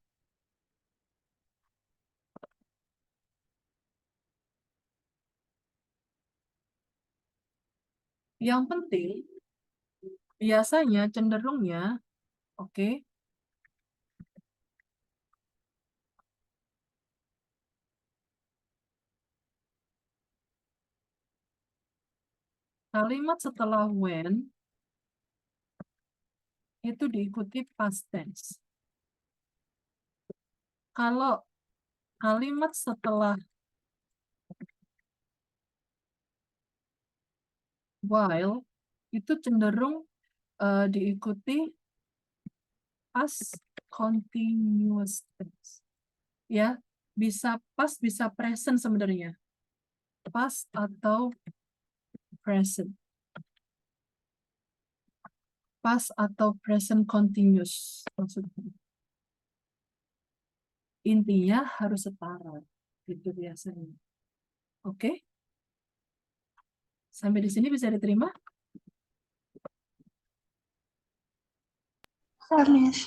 Yang penting, biasanya cenderungnya, oke, kalimat setelah when itu diikuti past tense. Kalau kalimat setelah while itu cenderung diikuti past continuous tense. Ya, bisa past, bisa present sebenarnya. Past atau present. Past atau present continuous maksudnya. Intinya harus setara. Gitu biasanya. Oke? Sampai di sini bisa diterima? Bisa, Miss.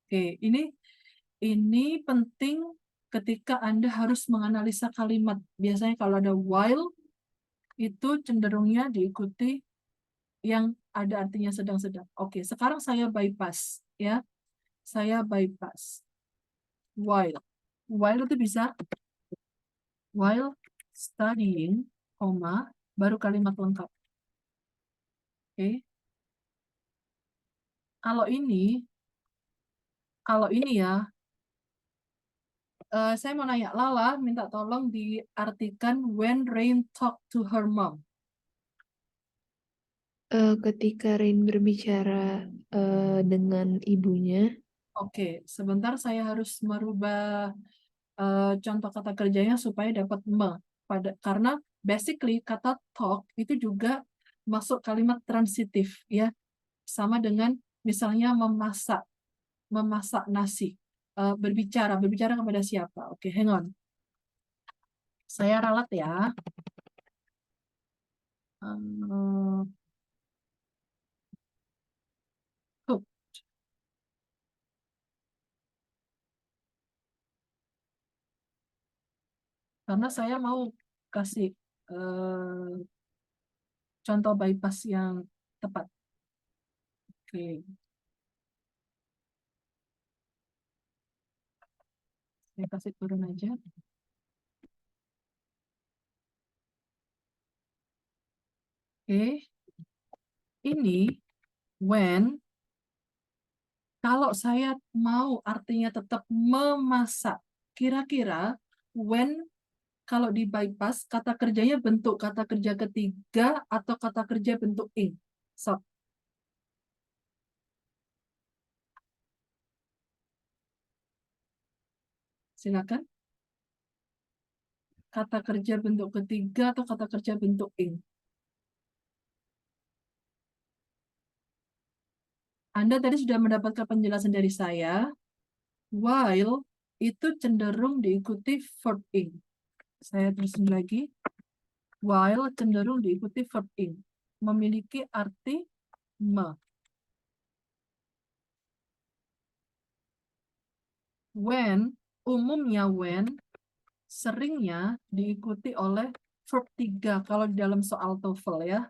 Oke, ini penting ketika Anda harus menganalisa kalimat. Biasanya kalau ada while, itu cenderungnya diikuti yang ada artinya sedang-sedang. Oke, sekarang saya bypass. Ya, saya bypass. While. While itu bisa while studying, koma, baru kalimat lengkap. Oke. Kalau ini ya, saya mau nanya, Lala minta tolong diartikan when Rain talk to her mom. Ketika Rain berbicara dengan ibunya, Oke, sebentar saya harus merubah contoh kata kerjanya supaya dapat karena basically kata talk itu juga masuk kalimat transitif ya, sama dengan misalnya memasak nasi. Berbicara kepada siapa? Oke, hang on. Saya ralat ya. Cook. Karena saya mau kasih contoh bypass yang tepat. Oke. Saya kasih turun aja. Oke. Ini when, kalau saya mau artinya tetap memasak, kira-kira when kalau di bypass kata kerjanya bentuk kata kerja ketiga atau kata kerja bentuk ing. So, silakan. Kata kerja bentuk ketiga atau kata kerja bentuk ing. Anda tadi sudah mendapatkan penjelasan dari saya. While itu cenderung diikuti verb ing. Saya tulisin lagi. While cenderung diikuti verb ing. Memiliki arti me. When, umumnya when, seringnya diikuti oleh verb 3 kalau di dalam soal TOEFL ya.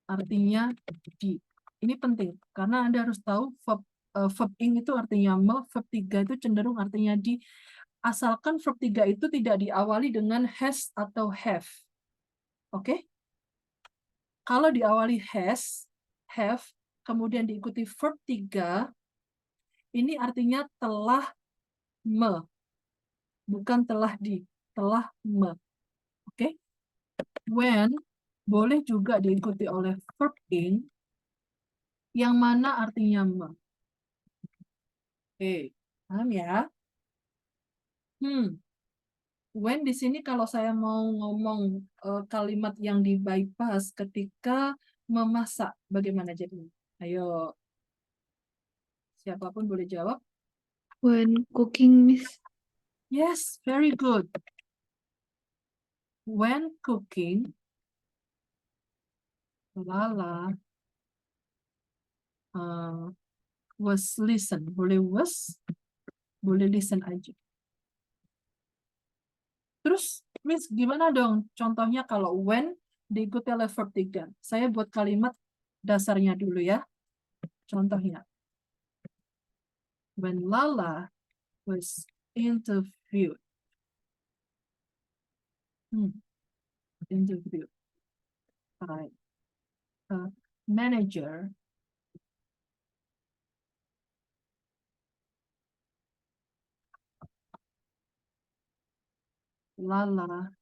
Artinya di. Ini penting karena Anda harus tahu verb ing itu artinya me, verb 3 itu cenderung artinya di. Asalkan verb 3 itu tidak diawali dengan has atau have. Oke? Kalau diawali has, have, kemudian diikuti verb 3, ini artinya telah me. Bukan telah di, telah me. Oke? When boleh juga diikuti oleh verb ing, yang mana artinya me. Oke, paham ya? When di sini kalau saya mau ngomong kalimat yang di bypass ketika memasak, bagaimana jadinya? Ayo, siapapun boleh jawab. when cooking, Miss. Yes, very good. When cooking, Lala was listen. Boleh was, boleh listen aja. Terus, Miss, gimana dong contohnya kalau when diikuti oleh verb 3? Saya buat kalimat dasarnya dulu ya. Contohnya. When Lala was interviewed. Interviewed by a manager Lala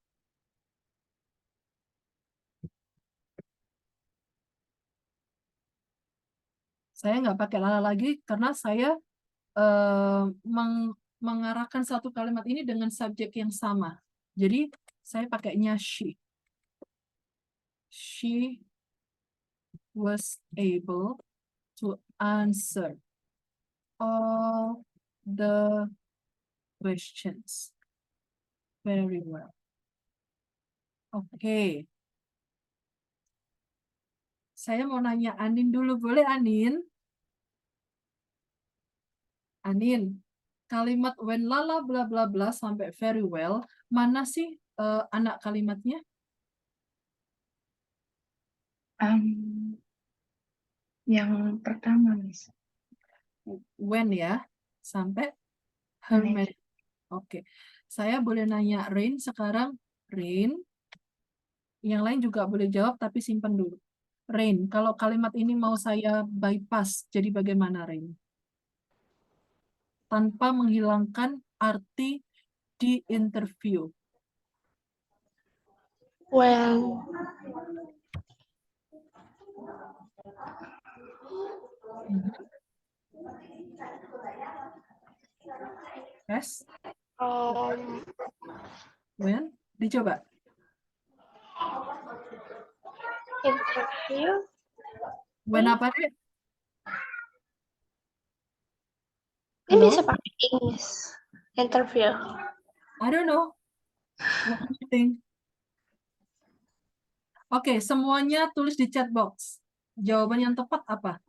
Saya nggak pakai lala lagi karena saya mengarahkan satu kalimat ini dengan subjek yang sama. Jadi saya pakainya she. She was able to answer all the questions very well. Oke. Saya mau nanya Anin dulu, boleh Anin? Anin, kalimat when Lala bla bla bla sampai very well, mana sih anak kalimatnya? Yang pertama, Miss. When ya, sampai her Manage. marriage. Oke. Saya boleh nanya Rain sekarang. Rain, yang lain juga boleh jawab tapi simpan dulu. Rain, kalau kalimat ini mau saya bypass, jadi bagaimana Rain? Tanpa menghilangkan arti di interview. Well, Yes, when? Dicoba. interview. When apa deh? Ini Halo? bisa pakai English. Interview. I don't know. What do you think? Oke, semuanya tulis di chat box. Jawaban yang tepat apa?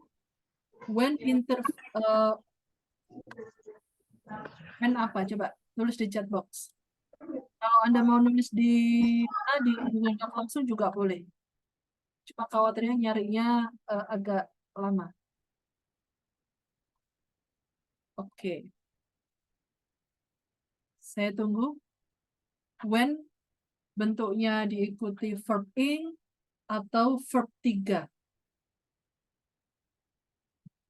When when apa? Coba tulis di chat box. Kalau Anda mau nulis di Google Doc langsung juga boleh. Cuma khawatirnya nyarinya agak lama. Oke. Saya tunggu. When bentuknya diikuti verb ing atau verb 3.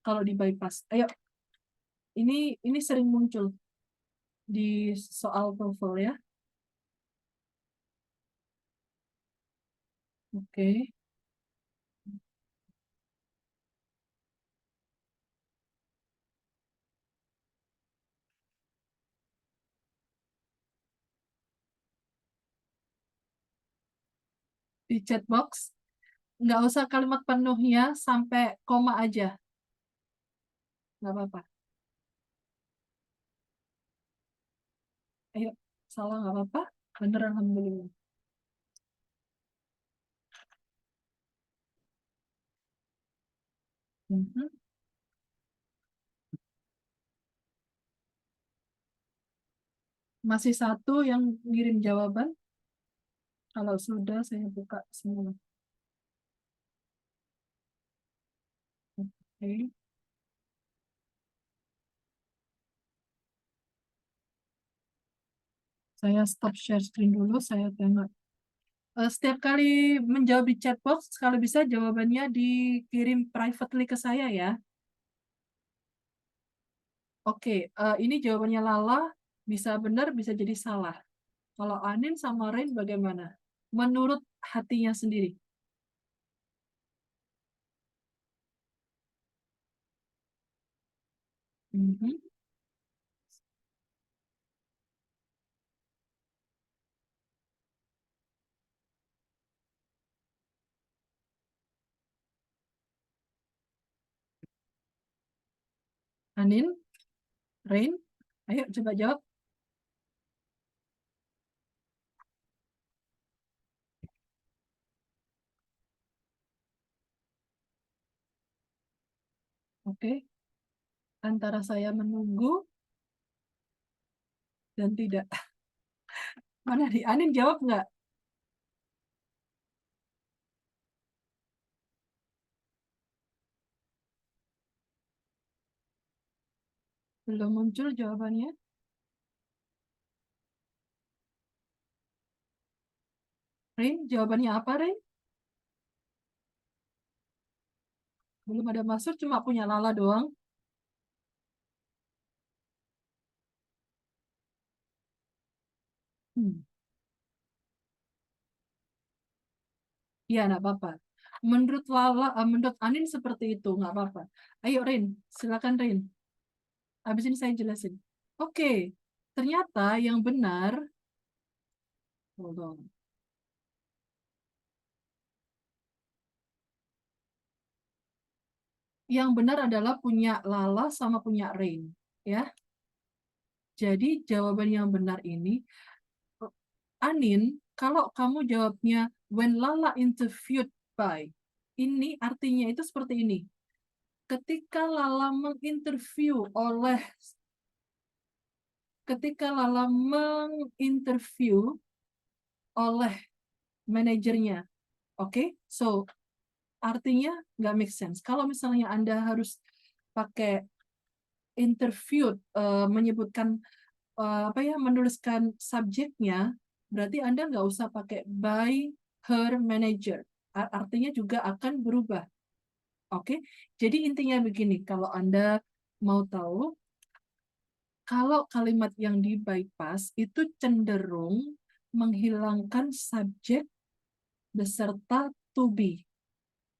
Kalau di bypass. Ayo. Ini sering muncul di soal TOEFL ya. Oke. Di chat box. Nggak usah kalimat penuhnya sampai koma aja. Nggak apa-apa. Ayo, salah nggak apa-apa. Bener, alhamdulillah. Masih satu yang ngirim jawaban. Kalau sudah, saya buka semua. Oke. Saya stop share screen dulu, saya tengok. Setiap kali menjawab di chat box, kalau bisa jawabannya dikirim privately ke saya ya. Oke, ini jawabannya Lala, bisa benar, bisa jadi salah. Kalau Anin sama Rain bagaimana? Menurut hatinya sendiri. Anin, Rain, ayo coba jawab. Oke. Antara saya menunggu dan tidak. Mana di Anin jawab nggak? Belum muncul jawabannya. Rain, jawabannya apa, Rain? Belum ada masuk, cuma punya Lala doang. Iya, enggak apa-apa. Menurut menurut Anin seperti itu, nggak apa-apa. Ayo Rin, silakan Rin. Habis ini saya jelasin. Oke, ternyata yang benar, hold on. Yang benar adalah punya Lala sama punya Rain, ya. Jadi jawaban yang benar ini, Anin, kalau kamu jawabnya when Lala interviewed by, ini artinya itu seperti ini. Ketika Lala menginterview oleh manajernya, oke? So artinya nggak make sense. Kalau misalnya Anda harus pakai interview, menyebutkan menuliskan subjeknya, berarti Anda nggak usah pakai by her manager. Artinya juga akan berubah. Oke, jadi intinya begini, kalau Anda mau tahu, kalau kalimat yang di bypass itu cenderung menghilangkan subjek beserta to be.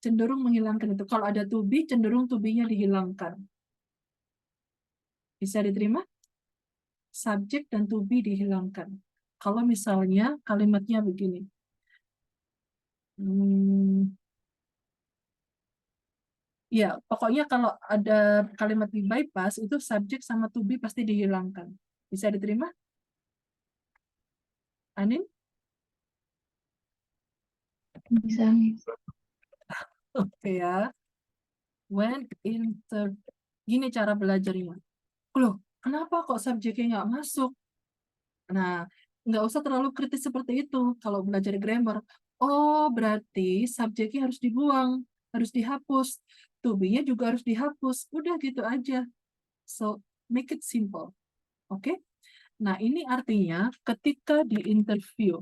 Cenderung menghilangkan itu. Kalau ada to be, cenderung to be-nya dihilangkan. Bisa diterima? Subjek dan to be dihilangkan. Kalau misalnya kalimatnya begini. Ya, pokoknya kalau ada kalimat di bypass, itu subjek sama to be pasti dihilangkan. Bisa diterima? Anin? Bisa. Oke ya. Gini cara belajarnya. Loh, kenapa kok subjeknya nggak masuk? Nah, nggak usah terlalu kritis seperti itu kalau belajar grammar. Oh, berarti subjeknya harus dibuang, harus dihapus. To be-nya juga harus dihapus. Udah gitu aja. So, make it simple. Oke? Nah, ini artinya ketika di interview,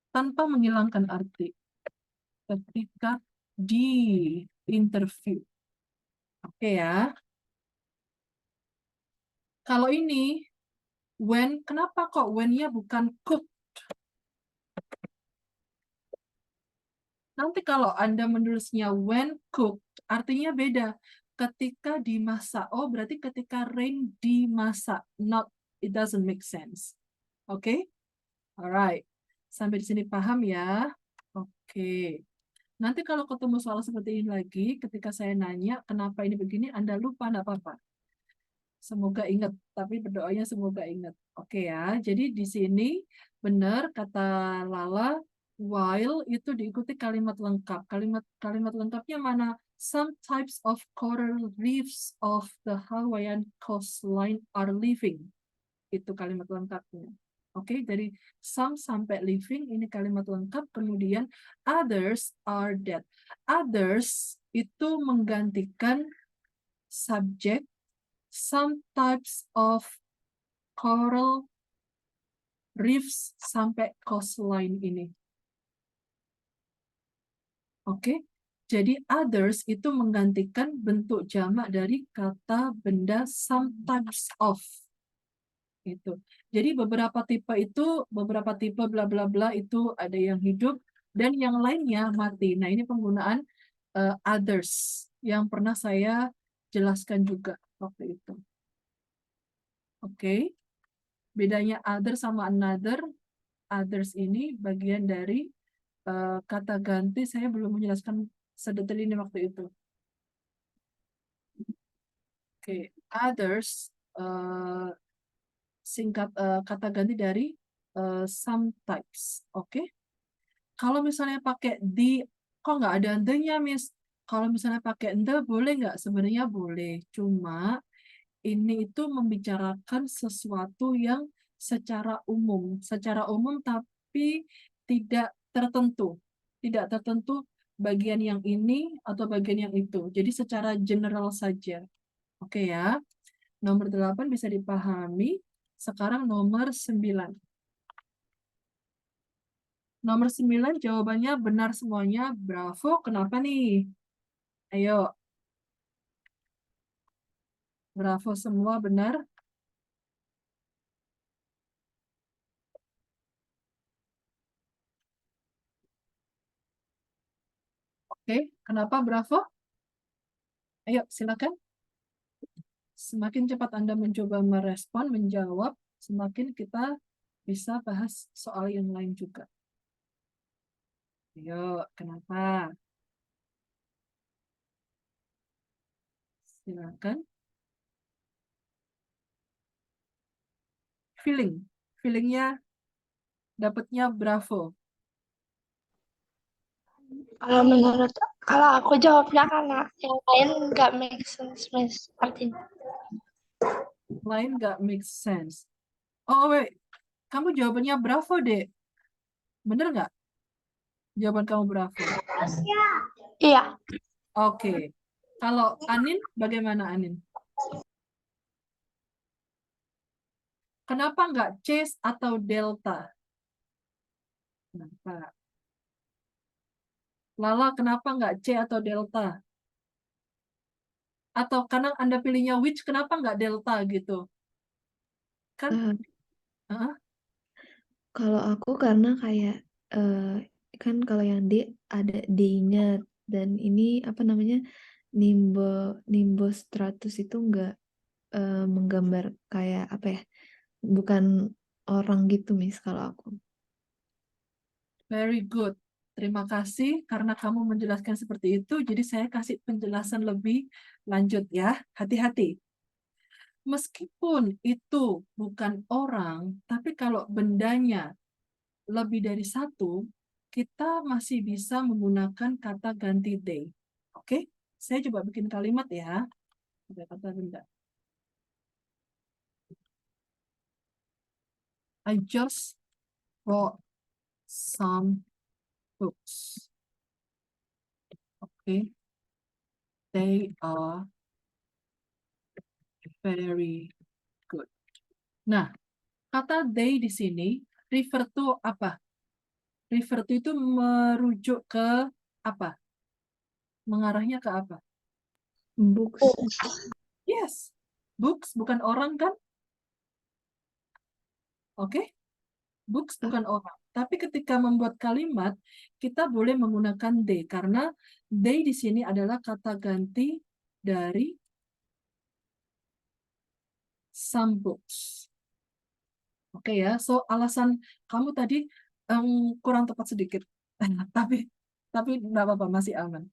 tanpa menghilangkan arti, ketika di interview. Oke ya. Kalau ini, when, kenapa kok when-nya bukan cook? Nanti kalau Anda menulisnya when cooked, artinya beda. Ketika dimasak. Oh, berarti ketika Rain dimasak. Not, it doesn't make sense. Oke? Okay? Alright. Sampai di sini paham ya? Oke. Okay. Nanti kalau ketemu soal seperti ini lagi, ketika saya nanya kenapa ini begini, Anda lupa, enggak apa-apa. Semoga ingat, tapi berdoanya semoga ingat. Oke ya, jadi di sini benar kata Lala, while itu diikuti kalimat lengkap. Kalimat lengkapnya mana? Some types of coral reefs of the Hawaiian coastline are living. Itu kalimat lengkapnya. Oke, dari some sampai living ini kalimat lengkap. Kemudian others are dead. Others itu menggantikan subjek some types of coral reefs sampai coastline ini. Oke, jadi others itu menggantikan bentuk jamak dari kata benda some types of. Itu. Jadi beberapa tipe bla bla bla itu ada yang hidup dan yang lainnya mati. Nah, ini penggunaan others yang pernah saya jelaskan juga waktu itu. Oke. Bedanya other sama another, others ini bagian dari kata ganti, saya belum menjelaskan sedetail ini waktu itu. Oke, others singkat kata ganti dari some types. Oke. Kalau misalnya pakai the, kok nggak ada the-nya, Miss? Kalau misalnya pakai the, boleh nggak? Sebenarnya boleh. Cuma ini itu membicarakan sesuatu yang secara umum tapi tidak tertentu. Tidak tertentu bagian yang ini atau bagian yang itu. Jadi secara general saja. Oke ya. Nomor 8 bisa dipahami. Sekarang nomor 9. Nomor 9 jawabannya benar semuanya. Bravo. Kenapa nih? Ayo. Bravo semua benar. Oke, kenapa Bravo? Ayo, silakan. Semakin cepat Anda mencoba merespon, menjawab, semakin kita bisa bahas soal yang lain juga. Ayo, kenapa? Silakan. Feelingnya dapatnya Bravo. Kalau aku jawabnya karena yang lain nggak make sense, Miss. Artinya. Lain nggak make sense. Oh, wait. Kamu jawabannya Bravo, Dek. Bener nggak? Jawaban kamu Bravo. Iya. Oke. Kalau Anin, bagaimana Anin? Kenapa nggak chase atau delta? Kenapa? Lala, kenapa nggak C atau delta? Atau karena Anda pilihnya which, kenapa nggak delta gitu? Kan? Eh, Hah? Kalau aku karena kayak kan kalau yang D ada D-nya dan ini apa namanya nimbostratus itu enggak menggambar kayak apa ya? Bukan orang gitu, Miss, kalau aku. Very good. Terima kasih karena kamu menjelaskan seperti itu. Jadi saya kasih penjelasan lebih lanjut ya. Hati-hati. Meskipun itu bukan orang, tapi kalau bendanya lebih dari satu, kita masih bisa menggunakan kata ganti they. Oke? Saya coba bikin kalimat ya. Ada kata benda. I just bought some books. Okay. They are very good. Nah, kata they di sini refer to apa? Refer to itu merujuk ke apa? Mengarahnya ke apa? Books. Yes. Books bukan orang kan? Oke? Books bukan orang. Tapi ketika membuat kalimat, kita boleh menggunakan they karena they di sini adalah kata ganti dari some books. Oke ya, so alasan kamu tadi kurang tepat sedikit, tapi nggak apa-apa, masih aman.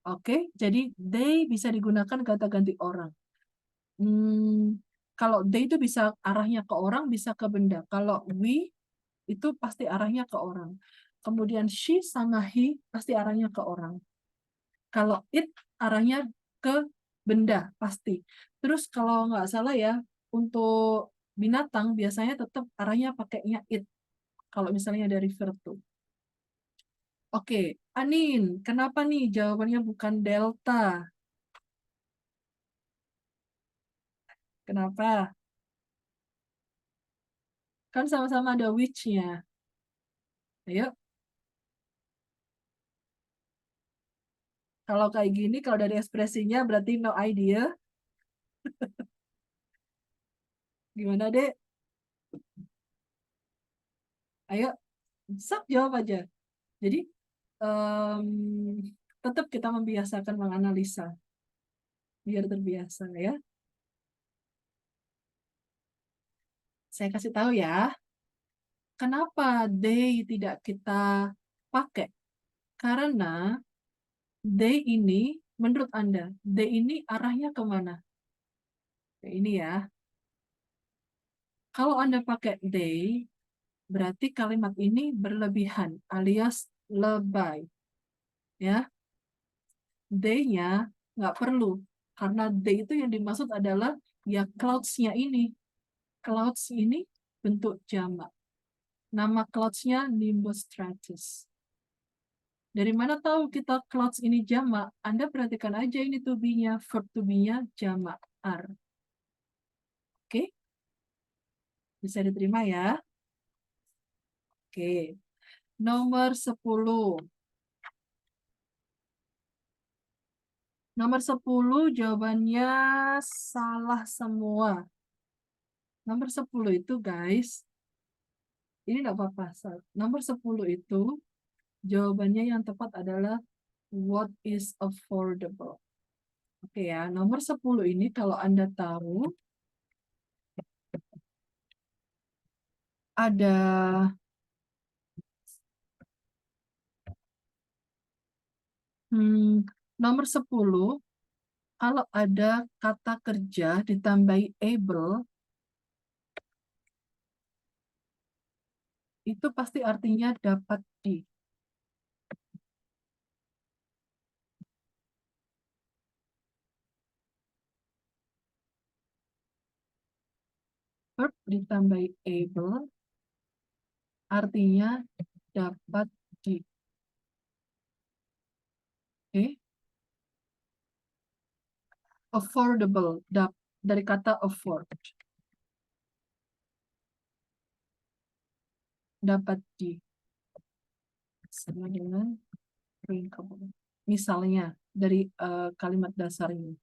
Oke, jadi they bisa digunakan kata ganti orang. Kalau they itu bisa arahnya ke orang, bisa ke benda. Kalau we itu pasti arahnya ke orang. Kemudian she sama he pasti arahnya ke orang. Kalau it arahnya ke benda pasti. Terus kalau nggak salah ya, untuk binatang biasanya tetap arahnya pakainya it. Kalau misalnya dari refer to. Oke, Anin, kenapa nih jawabannya bukan delta? Kenapa? Kan sama-sama ada which-nya. Ayo. Kalau kayak gini, kalau dari ekspresinya berarti no idea. Gimana, Dek? Ayo, sok jawab aja. Jadi, tetap kita membiasakan menganalisa. Biar terbiasa ya. Saya kasih tahu ya. Kenapa they tidak kita pakai? Karena they ini, menurut Anda, they ini arahnya kemana? Ini ya. Kalau Anda pakai they, berarti kalimat ini berlebihan alias lebay. Ya, they-nya nggak perlu. Karena they itu yang dimaksud adalah ya clouds-nya ini. Clouds ini bentuk jamak. Nama clouds-nya nimbus stratus. Dari mana tahu kita clouds ini jamak? Anda perhatikan aja ini to be-nya, verb to be-nya jamak are. Oke? Bisa diterima ya? Oke. Nomor 10. Nomor 10 jawabannya salah semua. Nomor 10 itu guys, ini enggak apa-apa. Nomor 10 itu jawabannya yang tepat adalah What is affordable? Oke ya, nomor 10 ini kalau Anda tahu ada nomor 10 kalau ada kata kerja ditambahi able itu pasti artinya dapat di. Verb ditambahi able artinya dapat di. Oke. Affordable dari kata afford. Dapat di. Sama dengan drinkable. Misalnya dari kalimat dasar ini.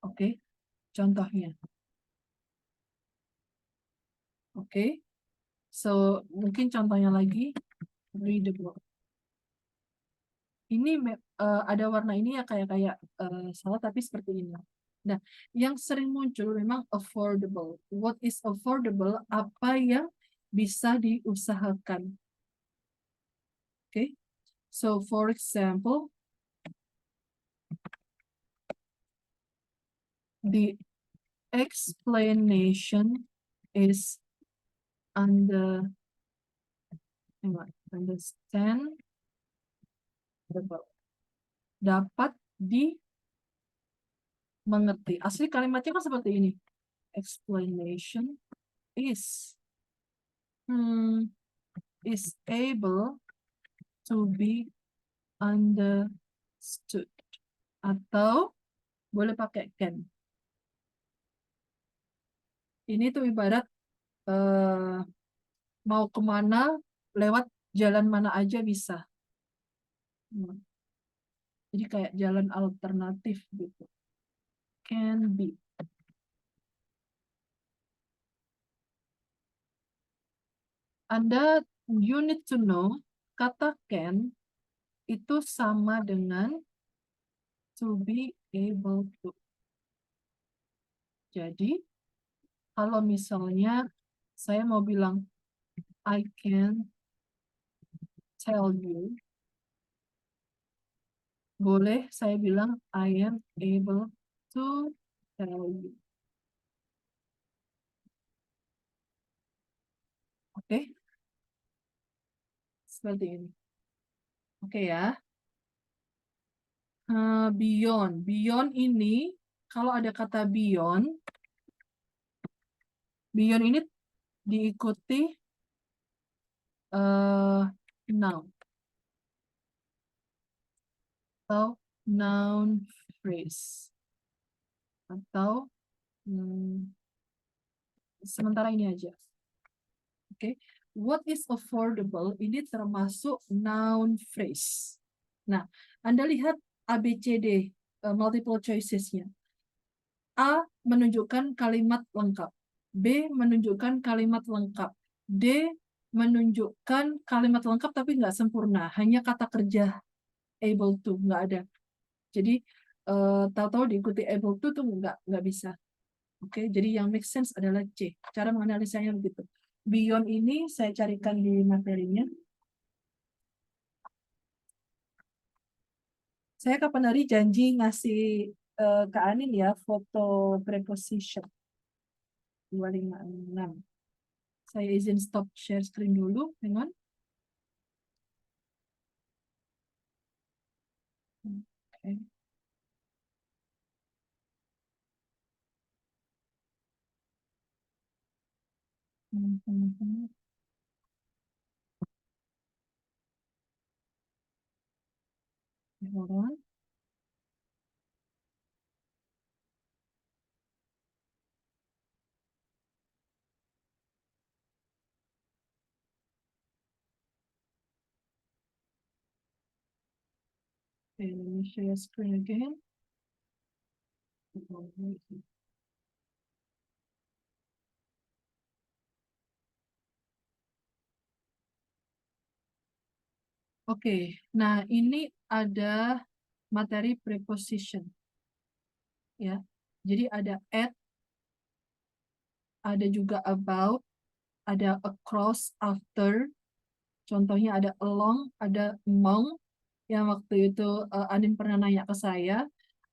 Oke. Contohnya. Oke. So, mungkin contohnya lagi. Readable. Ini ada warna ini ya kayak salah tapi seperti ini. Nah, yang sering muncul memang affordable. What is affordable? Apa yang bisa diusahakan? Oke. So, for example, the explanation is understandable. Dapat dimengerti. Asli kalimatnya kan seperti ini. Explanation is able to be understood. Atau boleh pakai can. Ini tuh ibarat mau kemana, lewat jalan mana aja bisa. Jadi kayak jalan alternatif gitu. Can be. You need to know, kata can itu sama dengan to be able to. Jadi, kalau misalnya saya mau bilang, I can tell you, boleh saya bilang, I am able to tell you. Oke? Seperti ini. Oke ya. Beyond. Beyond ini, kalau ada kata beyond ini diikuti noun. Atau noun phrase. Atau sementara ini aja. Oke. What is affordable ini termasuk noun phrase. Nah, Anda lihat ABCD multiple choices-nya. A menunjukkan kalimat lengkap. B menunjukkan kalimat lengkap. D menunjukkan kalimat lengkap tapi nggak sempurna. Hanya kata kerja able to, nggak ada. Jadi, tahu-tahu diikuti able to tuh nggak bisa. Oke, jadi yang make sense adalah C. Cara menganalisanya begitu. Beyond ini saya carikan di materinya. Saya kapan hari janji ngasih ke Anin ya foto preposition 256. Saya izin stop share screen dulu, hang on. Oke. Hold on. Okay, let me share screen again. Oke, nah ini ada materi preposition ya. Jadi ada at, ada juga about, ada across, after. Contohnya ada along, ada among. Yang waktu itu Anin pernah nanya ke saya,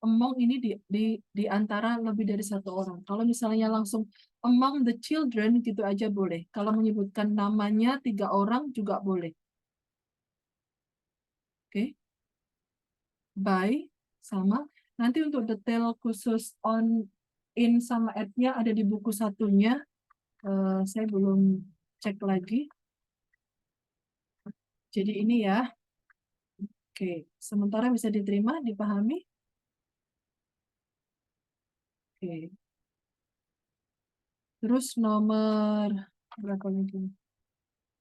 among ini di antara lebih dari satu orang. Kalau misalnya langsung among the children gitu aja boleh. Kalau menyebutkan namanya 3 orang juga boleh. Oke, by sama. Nanti untuk detail khusus on, in sama at-nya ada di buku satunya. Saya belum cek lagi. Jadi ini ya. Oke, sementara bisa diterima, dipahami. Oke. Terus nomor berapa lagi?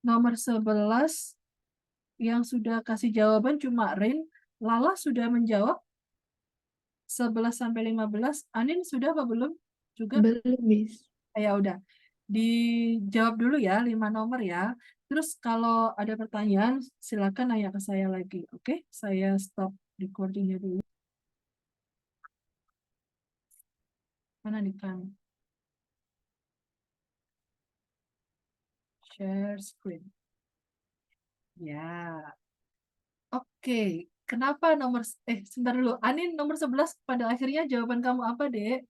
Nomor 11 yang sudah kasih jawaban cuma Rin. Lala sudah menjawab 11 sampai 15. Anin sudah apa belum? Juga? Belum, Miss. Ya udah. Dijawab dulu ya 5 nomor ya. Terus kalau ada pertanyaan silakan nanya ke saya lagi. Oke, saya stop recordingnya dulu. Mana nih kan? Share screen. Ya. Oke, kenapa sebentar dulu. Anin nomor 11 pada akhirnya jawaban kamu apa, Dek?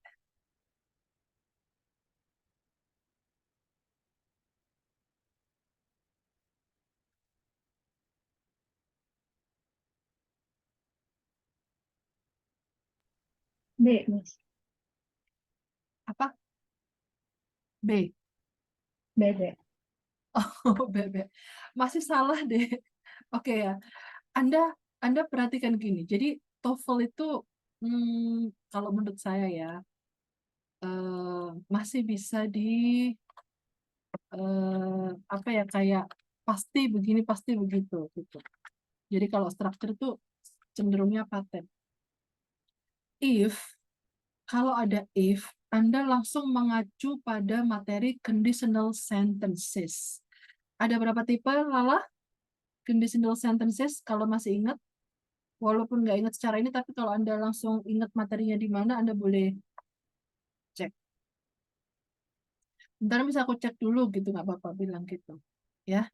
B, Miss. Apa? B. B, B. Oh, bebek. Masih salah, Dek. Oke ya. Anda perhatikan gini. Jadi TOEFL itu kalau menurut saya ya masih bisa apa ya, kayak pasti begini, pasti begitu gitu. Jadi kalau struktur itu cenderungnya paten. Kalau ada if, Anda langsung mengacu pada materi conditional sentences. Ada berapa tipe, Lala? Conditional sentences, kalau masih ingat. Walaupun nggak ingat secara ini, tapi kalau Anda langsung ingat materinya di mana, Anda boleh cek. Ntar bisa aku cek dulu gitu, nggak apa-apa bilang gitu. Ya,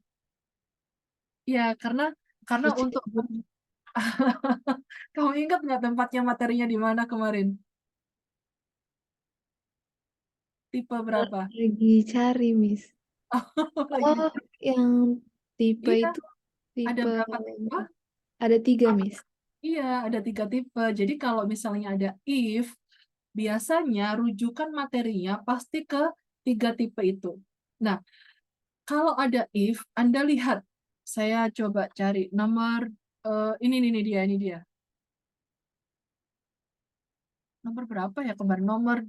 ya karena untuk kamu ingat nggak tempatnya materinya di mana kemarin? Tipe berapa? Lagi cari, Miss. Lagi Oh, yang tipe iya, itu ada tipe berapa tipe? ada 3, Miss. Iya, ada 3 tipe. Jadi kalau misalnya ada if, biasanya rujukan materinya pasti ke 3 tipe itu. Nah, kalau ada if, Anda lihat, saya coba cari nomor, ini dia. Nomor berapa ya kemarin? Nomor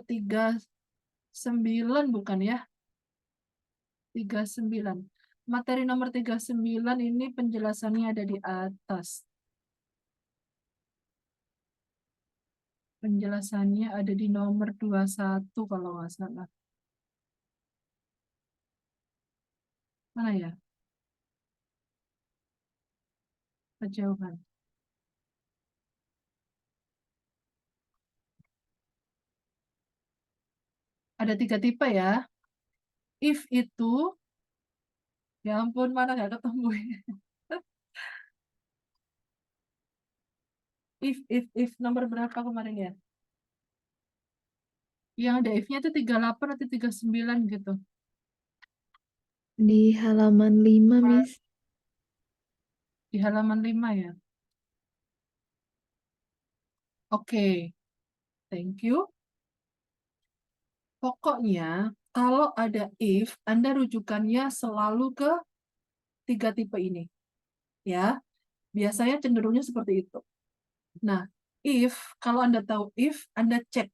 39 bukan ya? 39. Materi nomor 39 ini penjelasannya ada di atas. Penjelasannya ada di nomor 21 kalau nggak salah. Mana ya? Kejauhan. Ada 3 tipe ya. If itu, ya ampun, mana nggak ketemu. If nomor berapa kemarin ya? Yang ada if-nya itu 38 atau 39 gitu. Di halaman 5, Miss. Di halaman 5 ya. Oke, thank you. Pokoknya kalau ada if, Anda rujukannya selalu ke 3 tipe ini. Ya, biasanya cenderungnya seperti itu. Nah, kalau Anda tahu if, Anda cek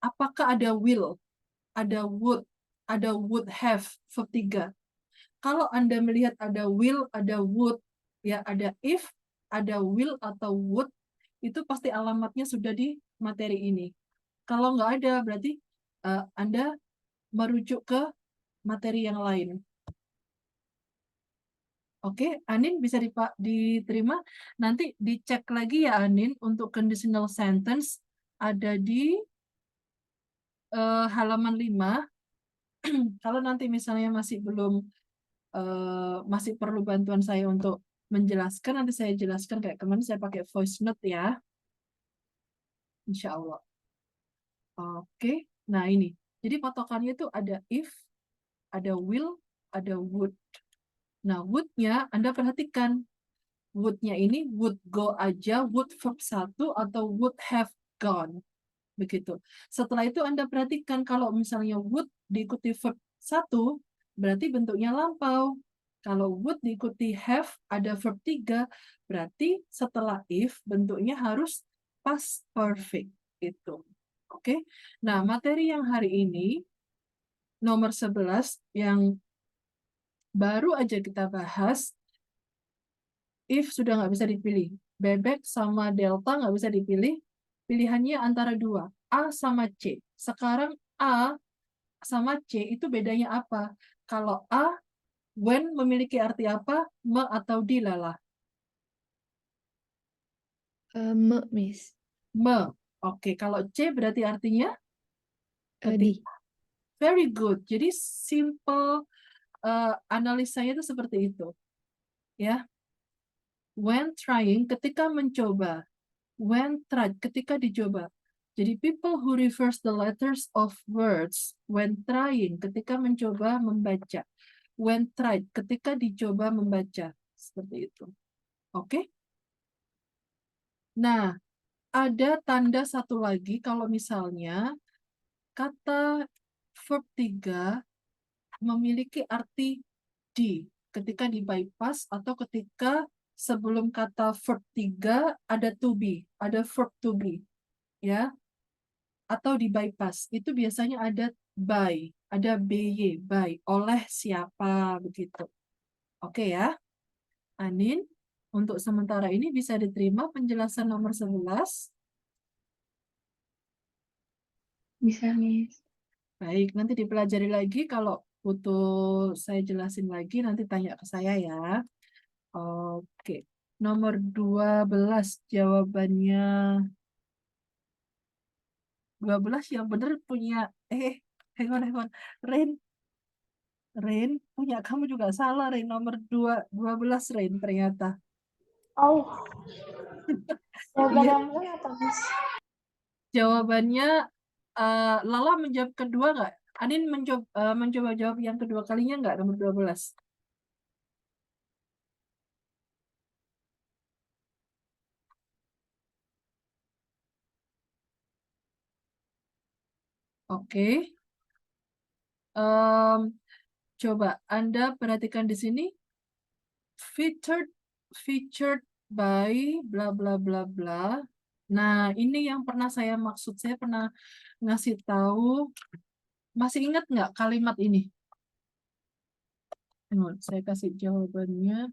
apakah ada will, ada would have, verb 3. Kalau Anda melihat ada will, ada would, ya ada if, ada will atau would, itu pasti alamatnya sudah di materi ini. Kalau nggak ada, berarti Anda merujuk ke materi yang lain. Oke, Anin bisa diterima. Nanti dicek lagi ya Anin untuk conditional sentence ada di halaman 5. Kalau nanti misalnya masih belum masih perlu bantuan saya untuk menjelaskan, nanti saya jelaskan kayak kemarin saya pakai voice note ya. Insya Allah. Oke, nah ini. Jadi patokannya itu ada if, ada will, ada would. Nah, would-nya Anda perhatikan. Would-nya ini would go aja, would verb 1 atau would have gone. Begitu. Setelah itu Anda perhatikan kalau misalnya would diikuti verb 1, berarti bentuknya lampau. Kalau would diikuti have, ada verb 3, berarti setelah if bentuknya harus past perfect. Gitu. Oke. Nah, materi yang hari ini nomor 11 yang baru aja kita bahas, if sudah nggak bisa dipilih. Bebek sama delta nggak bisa dipilih. Pilihannya antara dua, A sama C. Sekarang A sama C itu bedanya apa? Kalau A, when memiliki arti apa? Me atau di, Lala? Miss. Me. Oke, kalau C berarti artinya? Di. Very good. Jadi simple analisanya itu seperti itu. Ya. When trying, ketika mencoba. When tried, ketika dicoba. Jadi people who refers the letters of words when trying, ketika mencoba membaca. When tried, ketika dicoba membaca. Seperti itu. Oke? Nah, ada tanda satu lagi kalau misalnya kata verb 3 memiliki arti di ketika di bypass atau ketika sebelum kata verb 3 ada to be, ada verb to be, ya, atau di bypass itu biasanya ada by, ada by, oleh siapa begitu. Oke ya, Anin, untuk sementara ini bisa diterima penjelasan nomor 11. Bisa, Miss. Baik, nanti dipelajari lagi kalau butuh saya jelasin lagi nanti tanya ke saya ya. Oke. Nomor 12 jawabannya 12 yang benar punya hang on. Ren punya kamu juga salah Ren, nomor 12 Ren ternyata. Oh, jawaban Iya, yang benar apa, Miss? jawabannya Lala menjawab kedua nggak? Anin mencoba jawab yang kedua kalinya nggak nomor 12? Oke. Coba Anda perhatikan di sini featured by bla bla bla bla. Nah, ini yang pernah saya maksud, saya pernah ngasih tahu. Masih ingat nggak kalimat ini? Saya kasih jawabannya.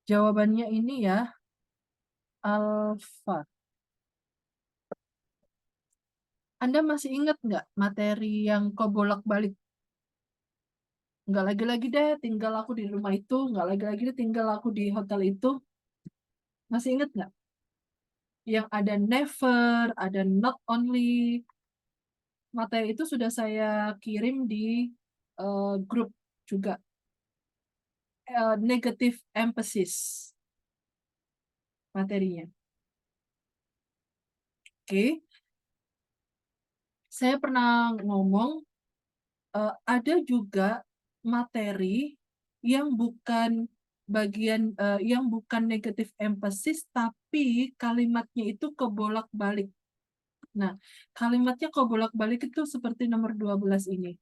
Jawabannya ini ya, alfa. Anda masih ingat nggak materi yang kau bolak-balik? Nggak lagi-lagi deh, tinggal aku di rumah itu. Nggak lagi-lagi deh, tinggal aku di hotel itu. Masih ingat nggak? Yang ada never, ada not only. Materi itu sudah saya kirim di grup juga. Negative emphasis materinya. Oke. Saya pernah ngomong ada juga materi yang bukan yang bukan negative emphasis tapi kalimatnya itu kebolak-balik. Nah, kalimatnya kebolak-balik itu seperti nomor 12 ini.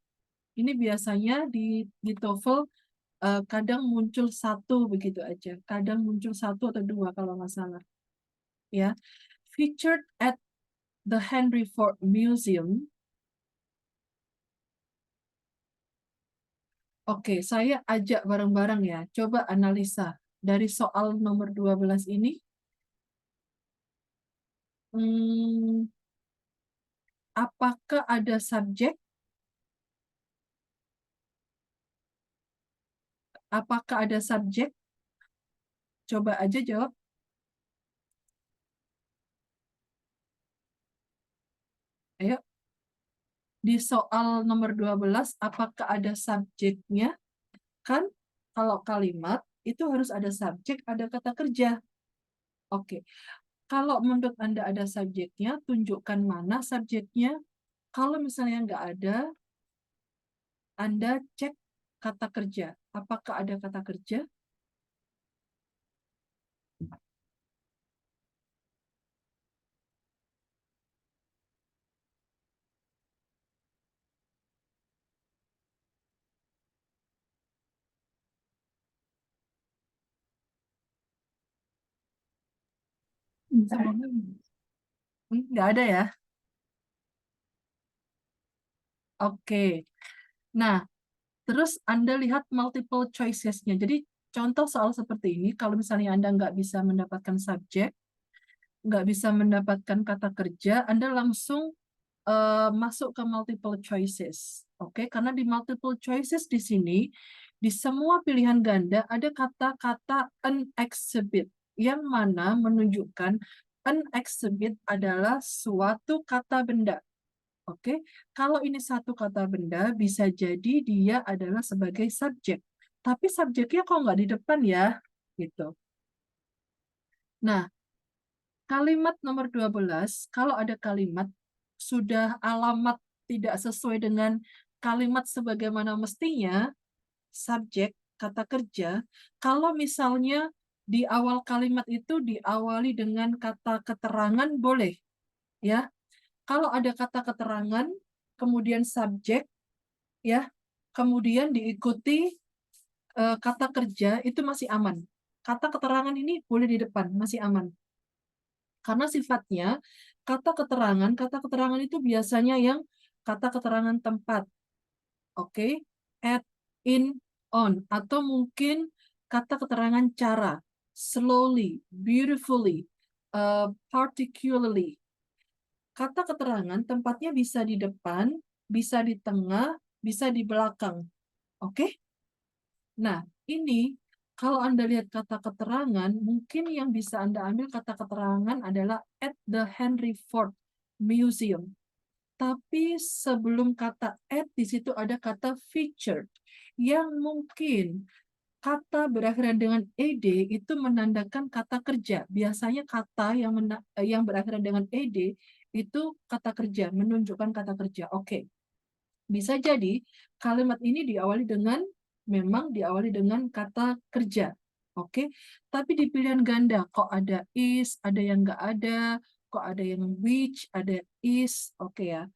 Ini biasanya di TOEFL kadang muncul satu begitu aja. Kadang muncul satu atau dua kalau nggak salah. Ya, featured at the Henry Ford Museum. Oke, saya ajak bareng-bareng ya. Coba analisa dari soal nomor 12 ini. Apakah ada subjek? Apakah ada subjek? Coba aja jawab. Ayo. Di soal nomor 12, apakah ada subjeknya? Kan kalau kalimat itu harus ada subjek, ada kata kerja. Oke. Kalau menurut Anda ada subjeknya, tunjukkan mana subjeknya. Kalau misalnya nggak ada, Anda cek kata kerja. Apakah ada kata kerja? Semuanya nggak ada ya? Oke. Nah, terus Anda lihat multiple choices-nya. Jadi contoh soal seperti ini, kalau misalnya Anda nggak bisa mendapatkan subjek, nggak bisa mendapatkan kata kerja, Anda langsung masuk ke multiple choices. Oke, karena di multiple choices di sini, di semua pilihan ganda ada kata-kata an exhibit, yang mana menunjukkan an exhibit adalah suatu kata benda. Oke, kalau ini satu kata benda, bisa jadi dia adalah sebagai subjek. Tapi subjeknya kok nggak di depan ya? Gitu. Nah, kalimat nomor 12, kalau ada kalimat sudah alamat tidak sesuai dengan kalimat sebagaimana mestinya, subjek, kata kerja, kalau misalnya di awal kalimat itu diawali dengan kata keterangan, boleh. Ya, kalau ada kata keterangan, kemudian subjek, ya, kemudian diikuti kata kerja, itu masih aman. Kata keterangan ini boleh di depan, masih aman. Karena sifatnya kata keterangan itu biasanya yang kata keterangan tempat. Oke, at, in, on, atau mungkin kata keterangan cara, slowly, beautifully, particularly. Kata keterangan tempatnya bisa di depan, bisa di tengah, bisa di belakang. Oke? Nah, ini kalau Anda lihat kata keterangan, mungkin yang bisa Anda ambil kata keterangan adalah at the Henry Ford Museum. Tapi sebelum kata at, di situ ada kata featured, yang mungkin kata berakhiran dengan ed itu menandakan kata kerja. Biasanya kata yang berakhiran dengan ed itu kata kerja, menunjukkan kata kerja. Oke. Bisa jadi kalimat ini memang diawali dengan kata kerja. Oke. Tapi di pilihan ganda kok ada is, ada yang nggak ada, kok ada yang which, ada is. Oke ya.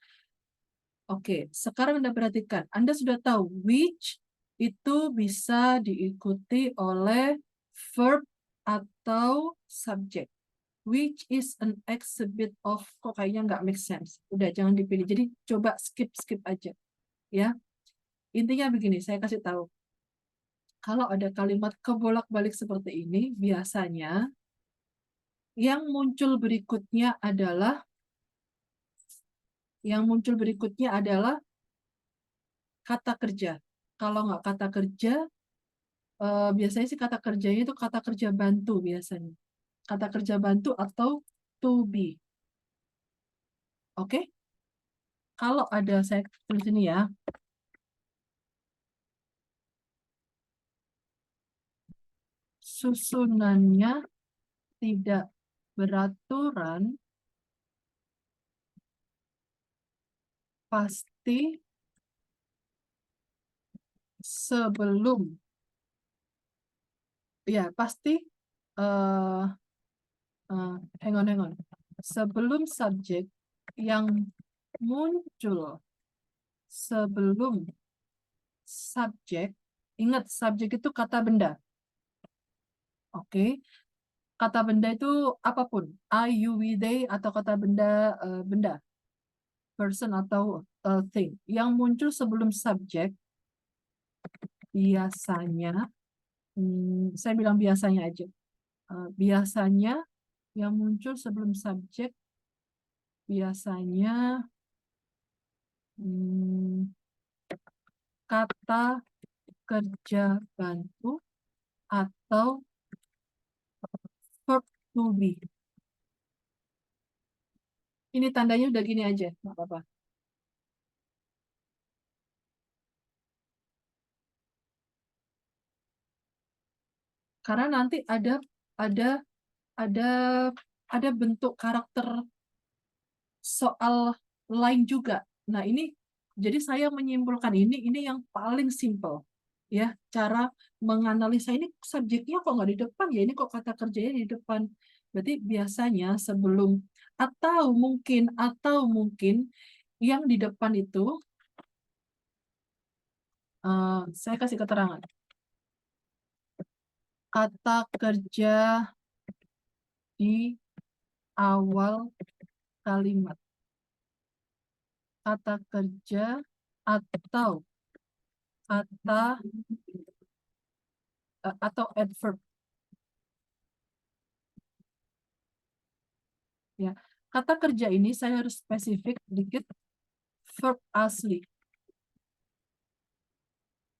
Oke, sekarang Anda perhatikan. Anda sudah tahu which itu bisa diikuti oleh verb atau subject. Which is an exhibit of, kok kayaknya nggak make sense. Udah, jangan dipilih. Jadi coba skip aja. Ya, intinya begini, saya kasih tahu. Kalau ada kalimat kebolak-balik seperti ini, biasanya yang muncul berikutnya adalah kata kerja. Kalau nggak kata kerja, biasanya sih kata kerjanya itu kata kerja bantu biasanya. Kata kerja bantu atau to be. Oke? Kalau ada, saya tulis ini ya. Susunannya tidak beraturan, pasti sebelum, ya pasti, hang on. Sebelum subjek yang muncul sebelum subjek, ingat subjek itu kata benda. Oke. Kata benda itu apapun, I, you, we, they, atau kata benda, person atau thing. Yang muncul sebelum subjek, biasanya, saya bilang biasanya aja. Biasanya yang muncul sebelum subjek, biasanya kata kerja bantu atau verb to be. Ini tandanya udah gini aja, nggak apa-apa. Karena nanti ada ada ada bentuk karakter soal lain juga. Nah, ini jadi saya menyimpulkan ini yang paling simple ya, cara menganalisa ini subjeknya kok nggak di depan ya, ini kok kata kerjanya di depan. Berarti biasanya sebelum atau mungkin yang di depan itu saya kasih keterangan. Kata kerja di awal kalimat. Kata kerja atau kata atau adverb. Ya, kata kerja ini saya harus spesifik dikit, verb asli.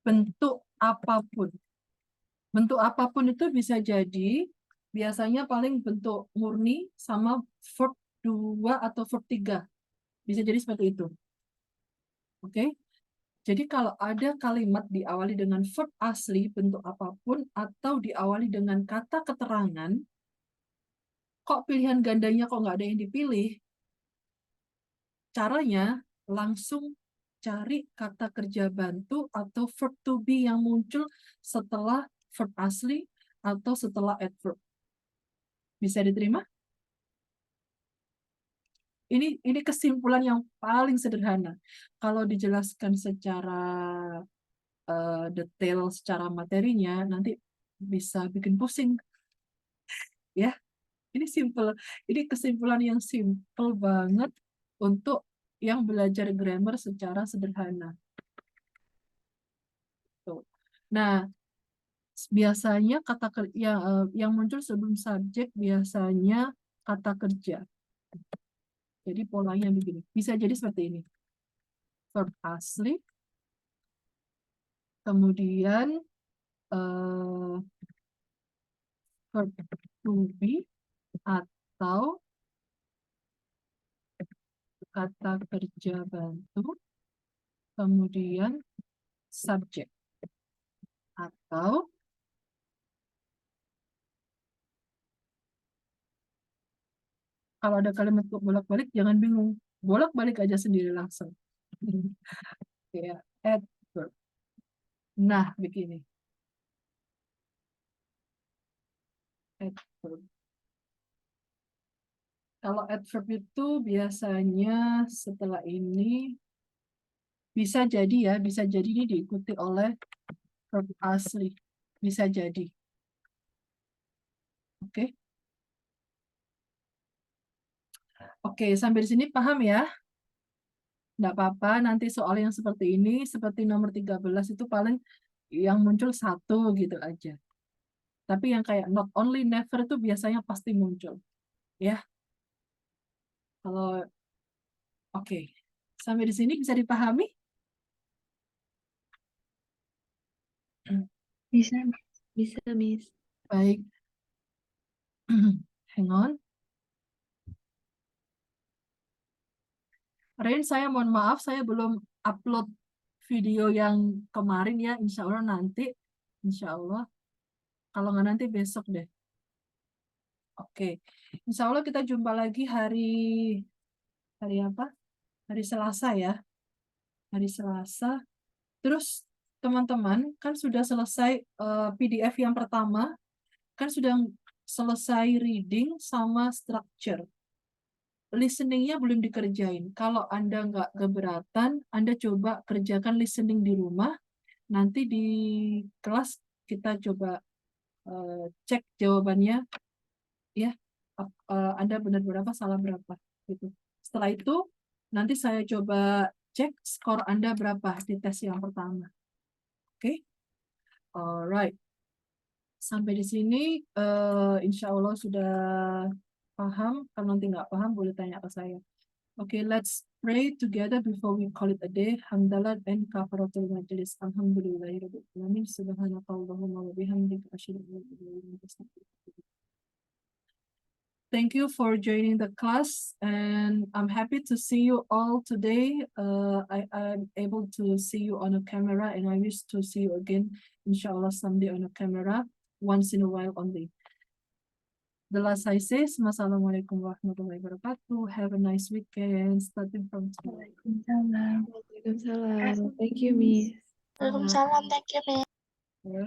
Bentuk apapun. Bentuk apapun itu bisa jadi biasanya paling bentuk murni sama verb 2 atau verb 3. Bisa jadi seperti itu. Oke? Jadi kalau ada kalimat diawali dengan verb asli bentuk apapun atau diawali dengan kata keterangan, kok pilihan gandanya kok nggak ada yang dipilih? Caranya langsung cari kata kerja bantu atau verb to be yang muncul setelah verb asli atau setelah adverb. Bisa diterima? Ini kesimpulan yang paling sederhana. Kalau dijelaskan secara detail, secara materinya, nanti bisa bikin pusing. Ya, ini simple. Ini kesimpulan yang simple banget untuk yang belajar grammar secara sederhana. Tuh. Nah, biasanya kata yang muncul sebelum subjek biasanya kata kerja. Jadi polanya begini. Bisa jadi seperti ini. Verb asli, kemudian verb to be atau kata kerja bantu, kemudian subjek. Atau kalau ada kalimat bolak-balik, jangan bingung. Bolak-balik aja sendiri langsung. Kayak adverb. Nah, begini. Adverb. Kalau adverb itu biasanya setelah ini bisa jadi ini diikuti oleh verb asli. Bisa jadi. Oke. Oke, sampai di sini paham ya? Nggak apa-apa, nanti soal yang seperti ini, seperti nomor 13 itu paling yang muncul satu gitu aja. Tapi yang kayak not only, never itu biasanya pasti muncul. Ya, kalau oke. Sampai di sini bisa dipahami? Bisa. Bisa, Miss. Baik. Hang on. Rain, saya mohon maaf, saya belum upload video yang kemarin ya. Insya Allah nanti. Insya Allah. Kalau nggak nanti besok deh. Oke. Insya Allah kita jumpa lagi hari apa? Hari Selasa ya. Hari Selasa. Terus teman-teman kan sudah selesai PDF yang pertama. Kan sudah selesai reading sama structure. Listeningnya belum dikerjain. Kalau Anda nggak keberatan, Anda coba kerjakan listening di rumah. Nanti di kelas kita coba cek jawabannya, ya. Anda benar berapa, salah berapa, gitu. Setelah itu, nanti saya coba cek skor Anda berapa di tes yang pertama. Oke? Alright. Sampai di sini, insya Allah sudah paham. Kalau nanti nggak paham, boleh tanya ke saya. Okay, let's pray together before we call it a day. Hamdalah and kafaratul majlis. Alhamdulillahirabbil alamin. Subhanakallahumma wa bihamdika asyhadu an la ilaha illa anta astaghfiruka wa atubu ilaik. Thank you for joining the class, and I'm happy to see you all today. I'm able to see you on a camera, and I wish to see you again, inshallah, someday on a camera, once in a while only. The last I say is Assalamualaikum warahmatullahi wabarakatuh. Have a nice weekend starting from tonight. Waalaikumsalam. Waalaikumsalam. Thank you, Miss. Waalaikumsalam, thank you, Miss. Yeah.